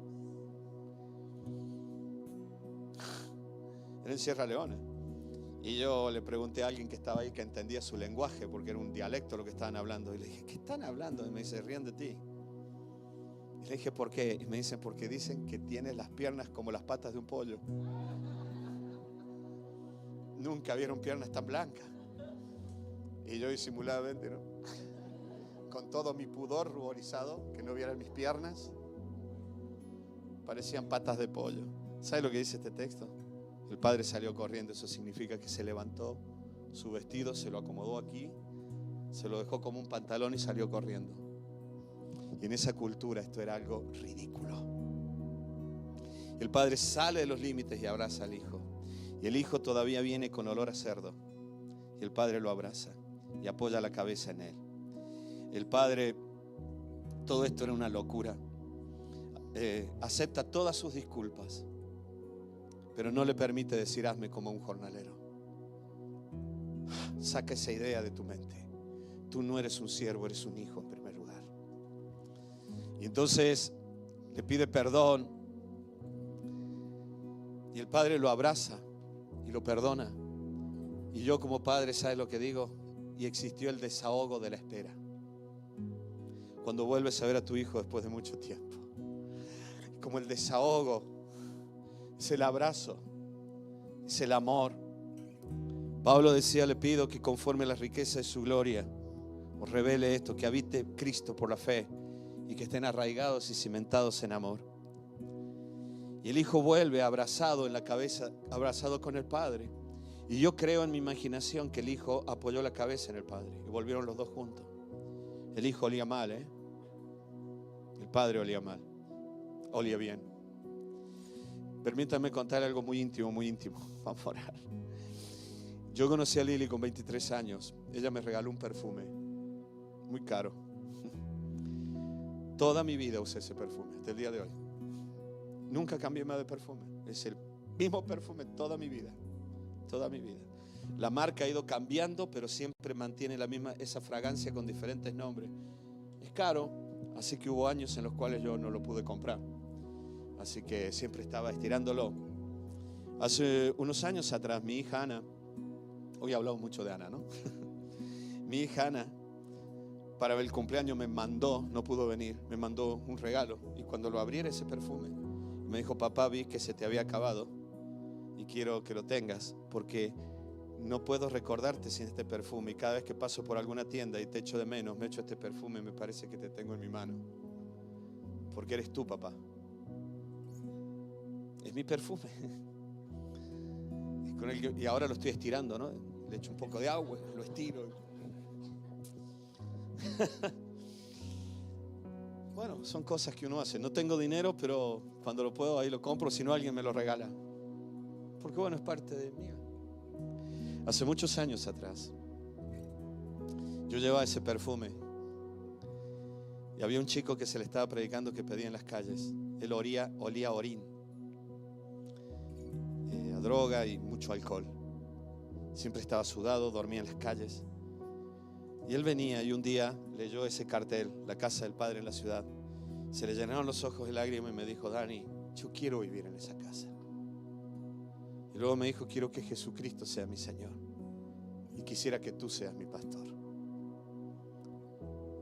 Era en Sierra Leona. Y yo le pregunté a alguien que estaba ahí que entendía su lenguaje porque era un dialecto lo que estaban hablando. Y le dije: ¿qué están hablando? Y me dice: ríen de ti. Y le dije: ¿por qué? Y me dicen: porque dicen que tienes las piernas como las patas de un pollo. Nunca vieron piernas tan blancas. Y yo disimuladamente, ¿no? Con todo mi pudor ruborizado, que no vieran mis piernas, parecían patas de pollo. ¿Sabe lo que dice este texto? El padre salió corriendo. Eso significa que se levantó su vestido, se lo acomodó aquí, se lo dejó como un pantalón y salió corriendo. Y en esa cultura esto era algo ridículo. El padre sale de los límites y abraza al hijo. Y el hijo todavía viene con olor a cerdo. Y el padre lo abraza y apoya la cabeza en él. El padre, todo esto era una locura. Acepta todas sus disculpas, pero no le permite decir: hazme como un jornalero. Saca esa idea de tu mente. Tú no eres un siervo, eres un hijo en primer lugar. Y entonces le pide perdón y el padre lo abraza y lo perdona. Y yo como padre, ¿sabes lo que digo? Y existió el desahogo de la espera. Cuando vuelves a ver a tu hijo después de mucho tiempo, como el desahogo, es el abrazo, es el amor. Pablo decía: le pido que conforme a la riqueza de su gloria os revele esto, que habite Cristo por la fe y que estén arraigados y cimentados en amor. Y el hijo vuelve abrazado en la cabeza, abrazado con el padre. Y yo creo en mi imaginación que el hijo apoyó la cabeza en el padre y volvieron los dos juntos. El hijo olía mal, ¿eh? El padre olía mal. Olía bien. Permítanme contar algo muy íntimo, muy íntimo. Vamos a orar. Yo conocí a Lili con 23 años. Ella me regaló un perfume muy caro. Toda mi vida usé ese perfume, hasta el día de hoy. Nunca cambié más de perfume. Es el mismo perfume toda mi vida. Toda mi vida. La marca ha ido cambiando, pero siempre mantiene la misma, esa fragancia con diferentes nombres. Es caro, así que hubo años en los cuales yo no lo pude comprar. Así que siempre estaba estirándolo. Hace unos años atrás, mi hija Ana, hoy he hablado mucho de Ana, ¿no? Mi hija Ana, para el cumpleaños me mandó, no pudo venir, me mandó un regalo. Y cuando lo abriera ese perfume, me dijo: papá, vi que se te había acabado y quiero que lo tengas, porque no puedo recordarte sin este perfume. Y cada vez que paso por alguna tienda y te echo de menos, me echo este perfume y me parece que te tengo en mi mano. Porque eres tú, papá. Es mi perfume. Es con el que, y ahora lo estoy estirando, ¿no? Le echo un poco de agua, lo estiro. Bueno, son cosas que uno hace. No tengo dinero, pero cuando lo puedo ahí lo compro. Si no, alguien me lo regala. Porque bueno, es parte de mí. Hace muchos años atrás, yo llevaba ese perfume y había un chico que se le estaba predicando que pedía en las calles. Él olía a orín, a droga y mucho alcohol. Siempre estaba sudado, dormía en las calles. Y él venía y un día leyó ese cartel, la casa del Padre en la ciudad. Se le llenaron los ojos de lágrimas y me dijo: Dani, yo quiero vivir en esa casa. Y luego me dijo: quiero que Jesucristo sea mi Señor y quisiera que tú seas mi pastor.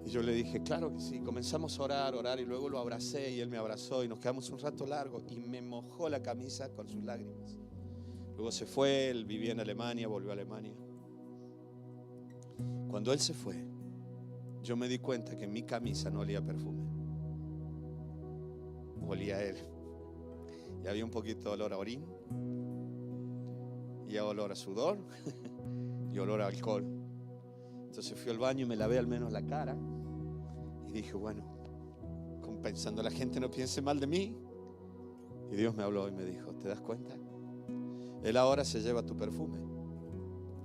Y yo le dije: claro que sí. Comenzamos a orar y luego lo abracé y él me abrazó y nos quedamos un rato largo y me mojó la camisa con sus lágrimas. Luego se fue, él vivía en Alemania, volvió a Alemania. Cuando él se fue, yo me di cuenta que mi camisa no olía a perfume, olía a él. Y había un poquito de olor a orín, y olor a sudor, y olor a alcohol. Entonces fui al baño y me lavé al menos la cara, y dije: bueno, compensando, la gente no piense mal de mí. Y Dios me habló y me dijo: ¿te das cuenta? Él ahora se lleva tu perfume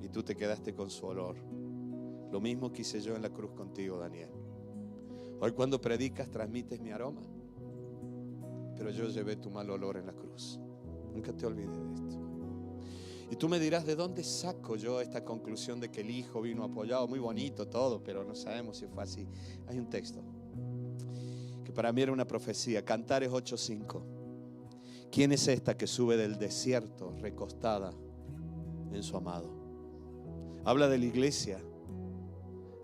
y tú te quedaste con su olor. Lo mismo que hice yo en la cruz contigo, Daniel. Hoy cuando predicas transmites mi aroma, pero yo llevé tu mal olor en la cruz. Nunca te olvides de esto. Y tú me dirás: ¿de dónde saco yo esta conclusión de que el Hijo vino apoyado? Muy bonito todo, pero no sabemos si fue así. Hay un texto que para mí era una profecía. Cantares 8:5. ¿Quién es esta que sube del desierto recostada en su amado? Habla de la iglesia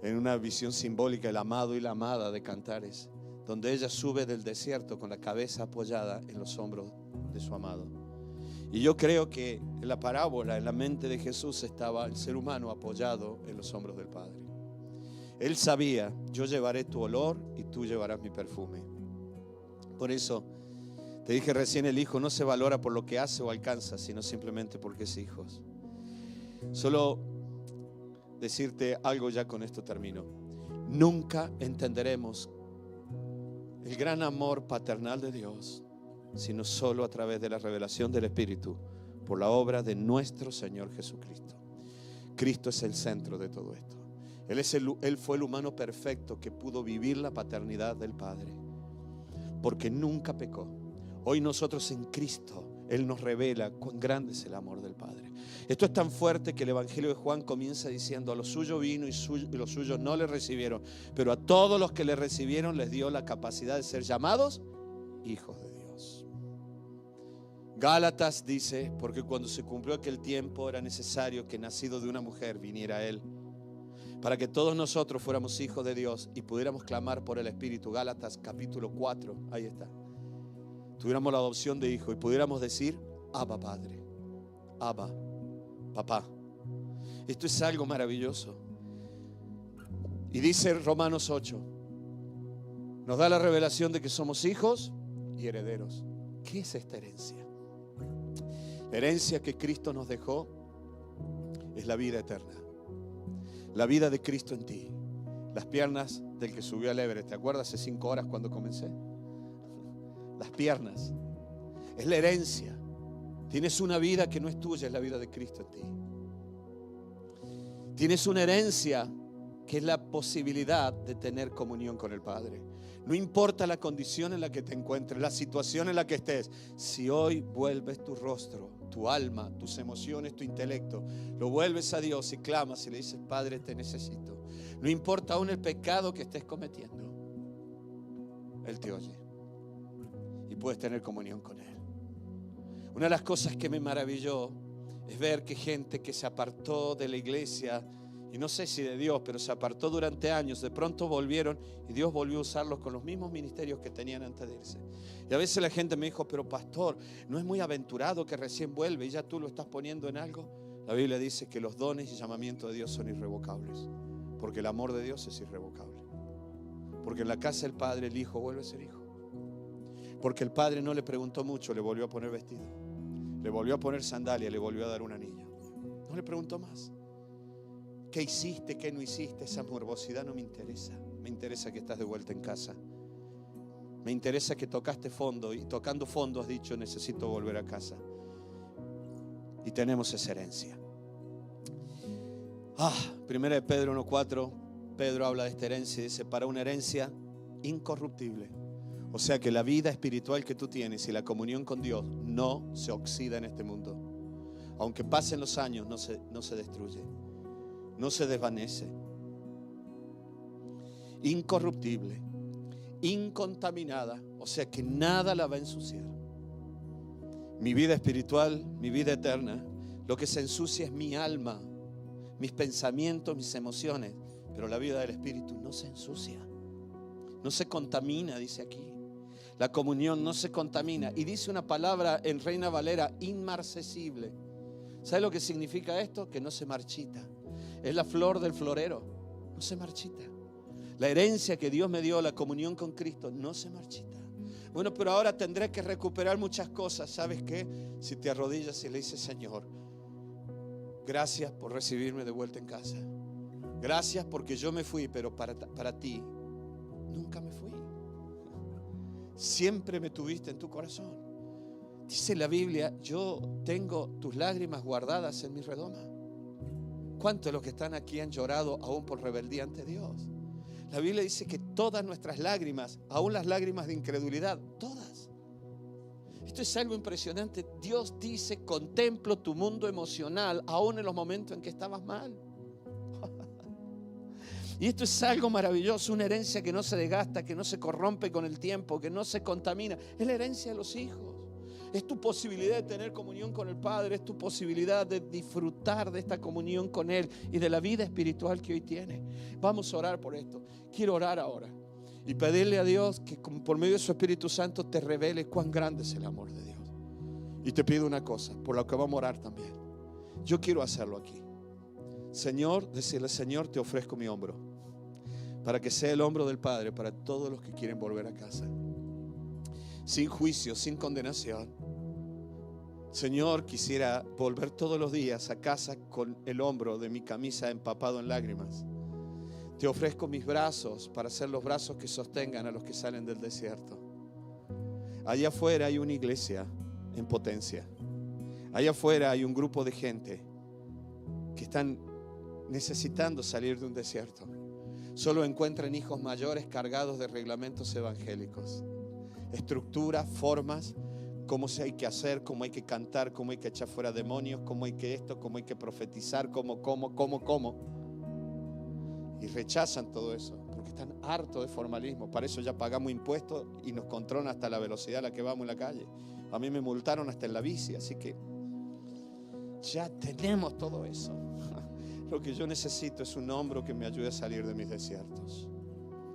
en una visión simbólica, el amado y la amada de Cantares, donde ella sube del desierto con la cabeza apoyada en los hombros de su amado. Y yo creo que en la parábola, en la mente de Jesús, estaba el ser humano apoyado en los hombros del Padre. Él sabía: yo llevaré tu olor y tú llevarás mi perfume. Por eso te dije recién, el hijo no se valora por lo que hace o alcanza, sino simplemente porque es hijo. Solo decirte algo, ya con esto termino. Nunca entenderemos el gran amor paternal de Dios sino solo a través de la revelación del Espíritu por la obra de nuestro Señor Jesucristo. Cristo es el centro de todo esto. Él fue el humano perfecto que pudo vivir la paternidad del Padre, porque nunca pecó. Hoy nosotros en Cristo, Él nos revela cuán grande es el amor del Padre. Esto es tan fuerte que el Evangelio de Juan comienza diciendo: a los suyos vino y los suyos no le recibieron, pero a todos los que le recibieron les dio la capacidad de ser llamados hijos de Dios. Gálatas dice: porque cuando se cumplió aquel tiempo era necesario que nacido de una mujer viniera a Él, para que todos nosotros fuéramos hijos de Dios y pudiéramos clamar por el Espíritu. Gálatas capítulo 4, ahí está. Tuviéramos la adopción de hijo y pudiéramos decir: Abba Padre, Abba Papá. Esto es algo maravilloso. Y dice Romanos 8, nos da la revelación de que somos hijos y herederos. ¿Qué es esta herencia? La herencia que Cristo nos dejó es la vida eterna. La vida de Cristo en ti Las piernas del que subió al Everest. ¿Te acuerdas hace 5 horas cuando comencé? Las piernas. Es la herencia. Tienes una vida que no es tuya, es la vida de Cristo en ti. Tienes una herencia que es la posibilidad de tener comunión con el Padre. No importa la condición en la que te encuentres, la situación en la que estés. Si hoy vuelves tu rostro, tu alma, tus emociones, tu intelecto, lo vuelves a Dios y clamas y le dices: Padre, te necesito. No importa aún el pecado que estés cometiendo, Él te oye y puedes tener comunión con Él. Una de las cosas que me maravilló es ver que gente que se apartó de la iglesia, y no sé si de Dios, pero se apartó durante años, de pronto volvieron y Dios volvió a usarlos con los mismos ministerios que tenían antes de irse. Y a veces la gente me dijo: pero pastor, ¿no es muy aventurado que recién vuelve y ya tú lo estás poniendo en algo? La Biblia dice que los dones y llamamientos de Dios son irrevocables, porque el amor de Dios es irrevocable. Porque en la casa del Padre el Hijo vuelve a ser hijo. Porque el Padre no le preguntó mucho, le volvió a poner vestido, le volvió a poner sandalia, le volvió a dar un anillo. No le preguntó más. ¿Qué hiciste? ¿Qué no hiciste? Esa morbosidad no me interesa. Me interesa que estás de vuelta en casa. Me interesa que tocaste fondo y tocando fondo has dicho: necesito volver a casa. Y tenemos esa herencia. 1 de Pedro 1:4, Pedro habla de esta herencia y dice: para una herencia incorruptible. O sea que la vida espiritual que tú tienes y la comunión con Dios no se oxida en este mundo. Aunque pasen los años, no se destruye, no se desvanece. Incorruptible, incontaminada, o sea que nada la va a ensuciar. Mi vida espiritual, mi vida eterna, lo que se ensucia es mi alma, mis pensamientos, mis emociones, pero la vida del Espíritu no se ensucia, no se contamina, dice aquí. La comunión no se contamina. Y dice una palabra en Reina Valera: inmarcesible. ¿Sabe lo que significa esto? Que no se marchita. Es la flor del florero, no se marchita. La herencia que Dios me dio, la comunión con Cristo, no se marchita. Bueno, pero ahora tendré que recuperar muchas cosas. ¿Sabes qué? Si te arrodillas y le dices: Señor, gracias por recibirme de vuelta en casa. Gracias porque yo me fui, pero para ti nunca me fui. Siempre me tuviste en tu corazón. Dice la Biblia: yo tengo tus lágrimas guardadas en mi redoma. ¿Cuántos de los que están aquí han llorado aún por rebeldía ante Dios? La Biblia dice que todas nuestras lágrimas, aún las lágrimas de incredulidad, todas. Esto es algo impresionante. Dios dice: contemplo tu mundo emocional aún en los momentos en que estabas mal. Y esto es algo maravilloso, una herencia que no se desgasta, que no se corrompe con el tiempo, que no se contamina. Es la herencia de los hijos. Es tu posibilidad de tener comunión con el Padre, es tu posibilidad de disfrutar de esta comunión con Él y de la vida espiritual que hoy tienes. Vamos a orar por esto. Quiero orar ahora y pedirle a Dios que por medio de su Espíritu Santo te revele cuán grande es el amor de Dios. Y te pido una cosa, por la que vamos a orar también. Yo quiero hacerlo aquí. Señor, decirle: Señor, te ofrezco mi hombro, para que sea el hombro del Padre para todos los que quieren volver a casa, sin juicio, sin condenación. Señor, quisiera volver todos los días a casa con el hombro de mi camisa empapado en lágrimas. Te ofrezco mis brazos para ser los brazos que sostengan a los que salen del desierto. Allá afuera hay una iglesia en potencia. Allá afuera hay un grupo de gente que están necesitando salir de un desierto. Solo encuentran hijos mayores cargados de reglamentos evangélicos, estructuras, formas, cómo se hay que hacer, cómo hay que cantar, cómo hay que echar fuera demonios, cómo hay que esto, cómo hay que profetizar, cómo. Y rechazan todo eso porque están hartos de formalismo. Para eso ya pagamos impuestos y nos controlan hasta la velocidad a la que vamos en la calle. A mí me multaron hasta en la bici, así que ya tenemos todo eso. Lo que yo necesito es un hombro que me ayude a salir de mis desiertos.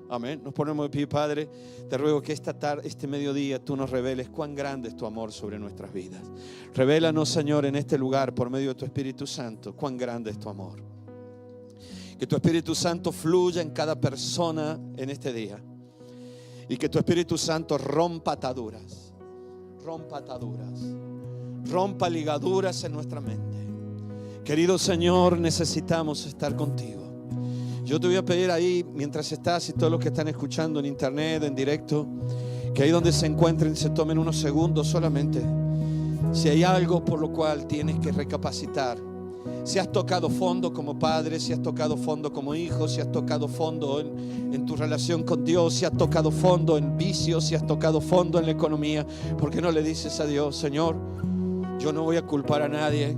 Amén. Nos ponemos de pie. Padre, te ruego que esta tarde, este mediodía, tú nos reveles cuán grande es tu amor sobre nuestras vidas. Revélanos, Señor, en este lugar, por medio de tu Espíritu Santo, cuán grande es tu amor. Que tu Espíritu Santo fluya en cada persona en este día. Y que tu Espíritu Santo rompa ataduras. Rompa ligaduras en nuestra mente. Querido Señor, necesitamos estar contigo. Yo te voy a pedir ahí, mientras estás, y todos los que están escuchando en internet, en directo, que ahí donde se encuentren se tomen unos segundos solamente. Si hay algo por lo cual tienes que recapacitar, si has tocado fondo como padre, si has tocado fondo como hijo, si has tocado fondo en tu relación con Dios, si has tocado fondo en vicios, si has tocado fondo en la economía, ¿por qué no le dices a Dios: Señor, yo no voy a culpar a nadie,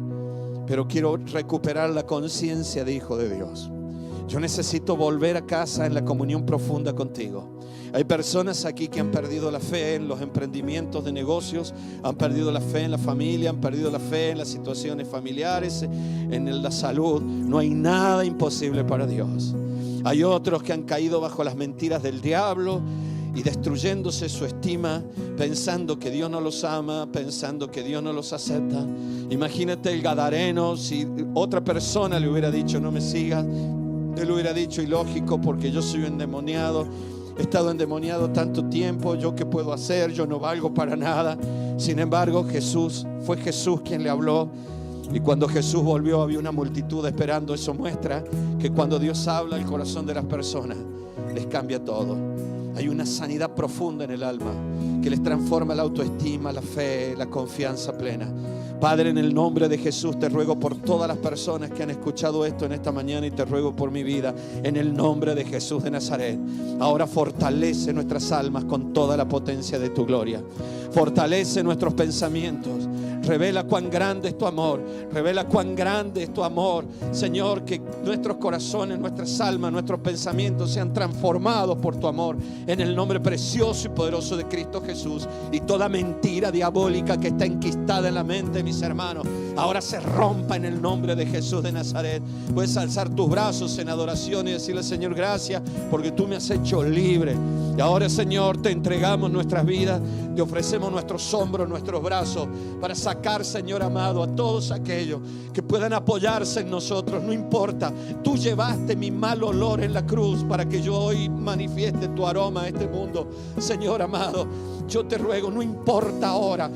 pero quiero recuperar la conciencia de hijo de Dios? Yo necesito volver a casa en la comunión profunda contigo. Hay personas aquí que han perdido la fe en los emprendimientos de negocios, han perdido la fe en la familia, han perdido la fe en las situaciones familiares, en la salud. No hay nada imposible para Dios. Hay otros que han caído bajo las mentiras del diablo y destruyéndose su estima, pensando que Dios no los ama, pensando que Dios no los acepta. Imagínate el gadareno, si otra persona le hubiera dicho: no me sigas, él hubiera dicho: ilógico, porque yo soy un endemoniado, he estado endemoniado tanto tiempo, ¿yo qué puedo hacer? Yo no valgo para nada. Sin embargo, fue Jesús quien le habló. Y cuando Jesús volvió, había una multitud esperando. Eso muestra que cuando Dios habla al corazón de las personas, les cambia todo. Hay una sanidad profunda en el alma que les transforma la autoestima, la fe, la confianza plena. Padre, en el nombre de Jesús te ruego por todas las personas que han escuchado esto en esta mañana, y te ruego por mi vida, en el nombre de Jesús de Nazaret. Ahora fortalece nuestras almas con toda la potencia de tu gloria. Fortalece nuestros pensamientos. Revela cuán grande es tu amor. Revela cuán grande es tu amor, Señor. Que nuestros corazones, nuestras almas, nuestros pensamientos sean transformados por tu amor, en el nombre precioso y poderoso de Cristo Jesús. Y toda mentira diabólica que está enquistada en la mente de mis hermanos, ahora se rompa en el nombre de Jesús de Nazaret. Puedes alzar tus brazos en adoración y decirle: Señor, gracias porque tú me has hecho libre. Y ahora, Señor, te entregamos nuestras vidas, te ofrecemos nuestros hombros, nuestros brazos, para sacar, Señor amado, a todos aquellos que puedan apoyarse en nosotros. No importa, tú llevaste mi mal olor en la cruz para que yo hoy manifieste tu aroma a este mundo. Señor amado, yo te ruego, no importa ahora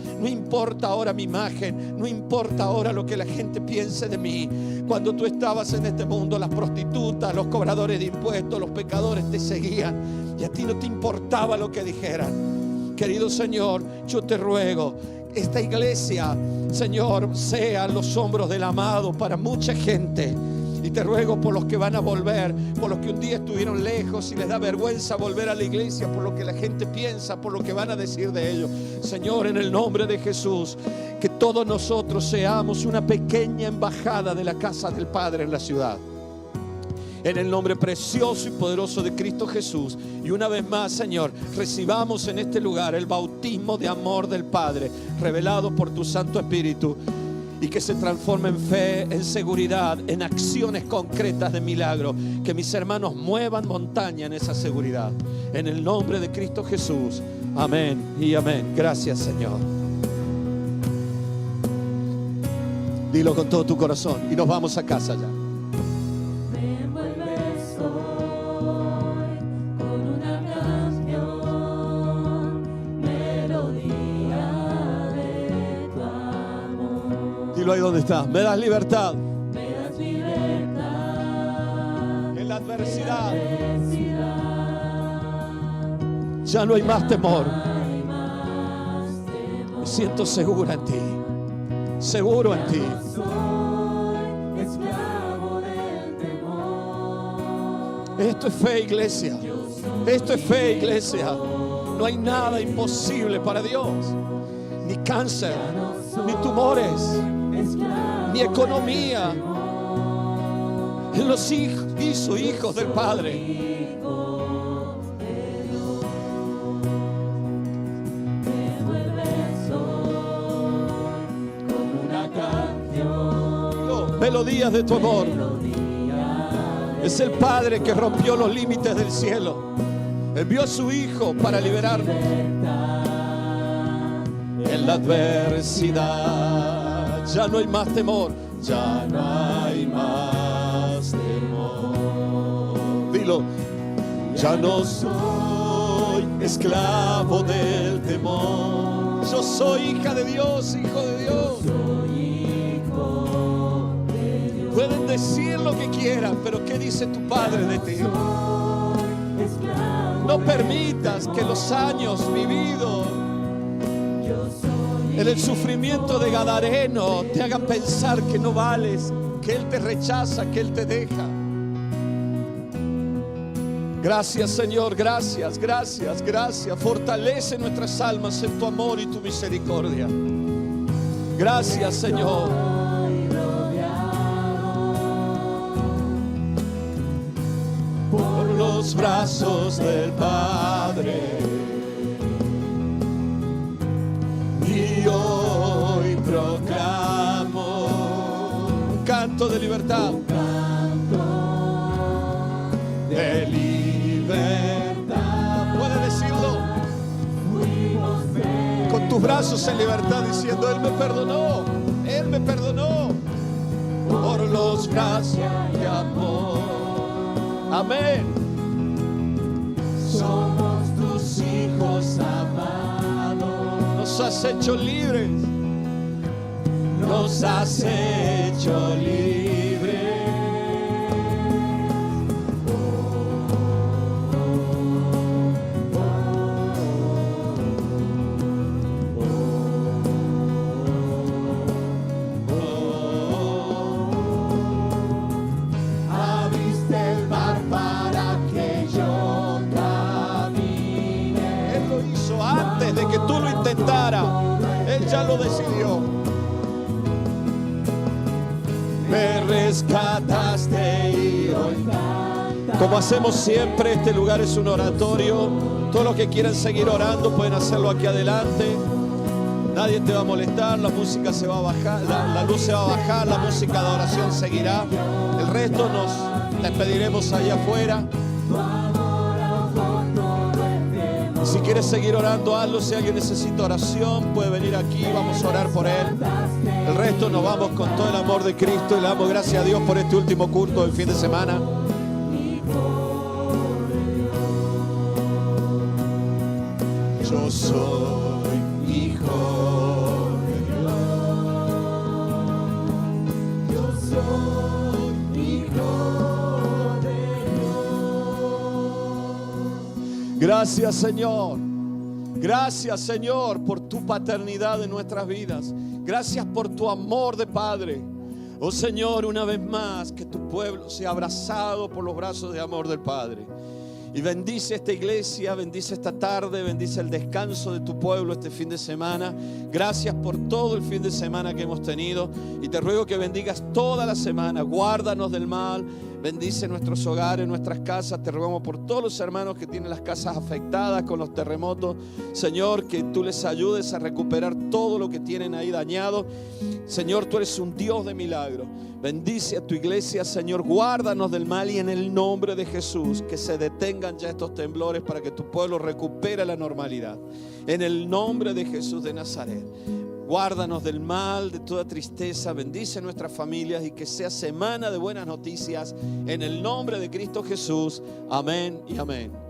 mi imagen, no importa ahora lo que la gente piense de mí. Cuando tú estabas en este mundo, las prostitutas, los cobradores de impuestos, los pecadores te seguían y a ti no te importaba lo que dijeran. Querido Señor, yo te ruego, esta iglesia, Señor, sea los hombros del amado para mucha gente. Y te ruego por los que van a volver, por los que un día estuvieron lejos y les da vergüenza volver a la iglesia, por lo que la gente piensa, por lo que van a decir de ellos. Señor, en el nombre de Jesús, que todos nosotros seamos una pequeña embajada de la casa del Padre en la ciudad. En el nombre precioso y poderoso de Cristo Jesús. Y una vez más, Señor, recibamos en este lugar el bautismo de amor del Padre, revelado por tu Santo Espíritu, y que se transforme en fe, en seguridad, en acciones concretas de milagro. Que mis hermanos muevan montaña en esa seguridad. En el nombre de Cristo Jesús. Amén y amén. Gracias, Señor. Dilo con todo tu corazón y nos vamos a casa ya. Dilo ahí donde está. Me das libertad. Me das libertad. En la adversidad. Ya no hay más temor. Me siento segura en ti. Seguro en ti. Soy esclavo del temor. Esto es fe, iglesia. Esto es fe, iglesia. No hay nada imposible para Dios. Ni cáncer, ni tumores, ni economía. Él los hizo hijos del Padre. Melodías de tu amor. Es el Padre que rompió los límites del cielo. Envió a su Hijo para liberarnos. En la adversidad ya no hay más temor. Ya no hay más temor. Dilo. Ya no soy esclavo del temor. Yo soy hija de Dios, hijo de Dios. Pueden decir lo que quieran, pero ¿qué dice tu Padre de ti? soy esclavo No permitas que los años vividos yo soy en el sufrimiento de Gadareno te hagan pensar que no vales, que Él te rechaza, que Él te deja. Gracias, Señor, gracias, gracias, gracias. Fortalece nuestras almas en tu amor y tu misericordia. Gracias, Señor. Por los brazos del Padre. Y hoy proclamo un canto de libertad. De libertad. ¿Puede decirlo? Con tus brazos en libertad, diciendo: Él me perdonó, Él me perdonó. Por los brazos de amor. Amén. Somos tus hijos amados. Nos has hecho libres. Nos has hecho libres. Él ya lo decidió. Me rescataste y hoy. Como hacemos siempre, este lugar es un oratorio. Todos los que quieran seguir orando pueden hacerlo aquí adelante. Nadie te va a molestar, la música se va a bajar, la luz se va a bajar, la música de oración seguirá. El resto nos despediremos allá afuera. Si quieres seguir orando, hazlo. Si alguien necesita oración, puede venir aquí, vamos a orar por él. El resto nos vamos con todo el amor de Cristo y le damos gracias a Dios por este último culto del fin de semana. Yo soy hijo de Dios. Yo soy hijo de Dios. Gracias, Señor. Gracias, Señor, por tu paternidad en nuestras vidas. Gracias por tu amor de Padre. Oh Señor, una vez más, que tu pueblo sea abrazado por los brazos de amor del Padre. Y bendice esta iglesia, bendice esta tarde, bendice el descanso de tu pueblo este fin de semana. Gracias por todo el fin de semana que hemos tenido. Y te ruego que bendigas toda la semana. Guárdanos del mal. Bendice nuestros hogares, nuestras casas. Te rogamos por todos los hermanos que tienen las casas afectadas con los terremotos. Señor, que tú les ayudes a recuperar todo lo que tienen ahí dañado. Señor, tú eres un Dios de milagro. Bendice a tu iglesia, Señor. Guárdanos del mal y en el nombre de Jesús que se detengan ya estos temblores para que tu pueblo recupere la normalidad. En el nombre de Jesús de Nazaret. Guárdanos del mal, de toda tristeza. Bendice nuestras familias y que sea semana de buenas noticias. En el nombre de Cristo Jesús. Amén y amén.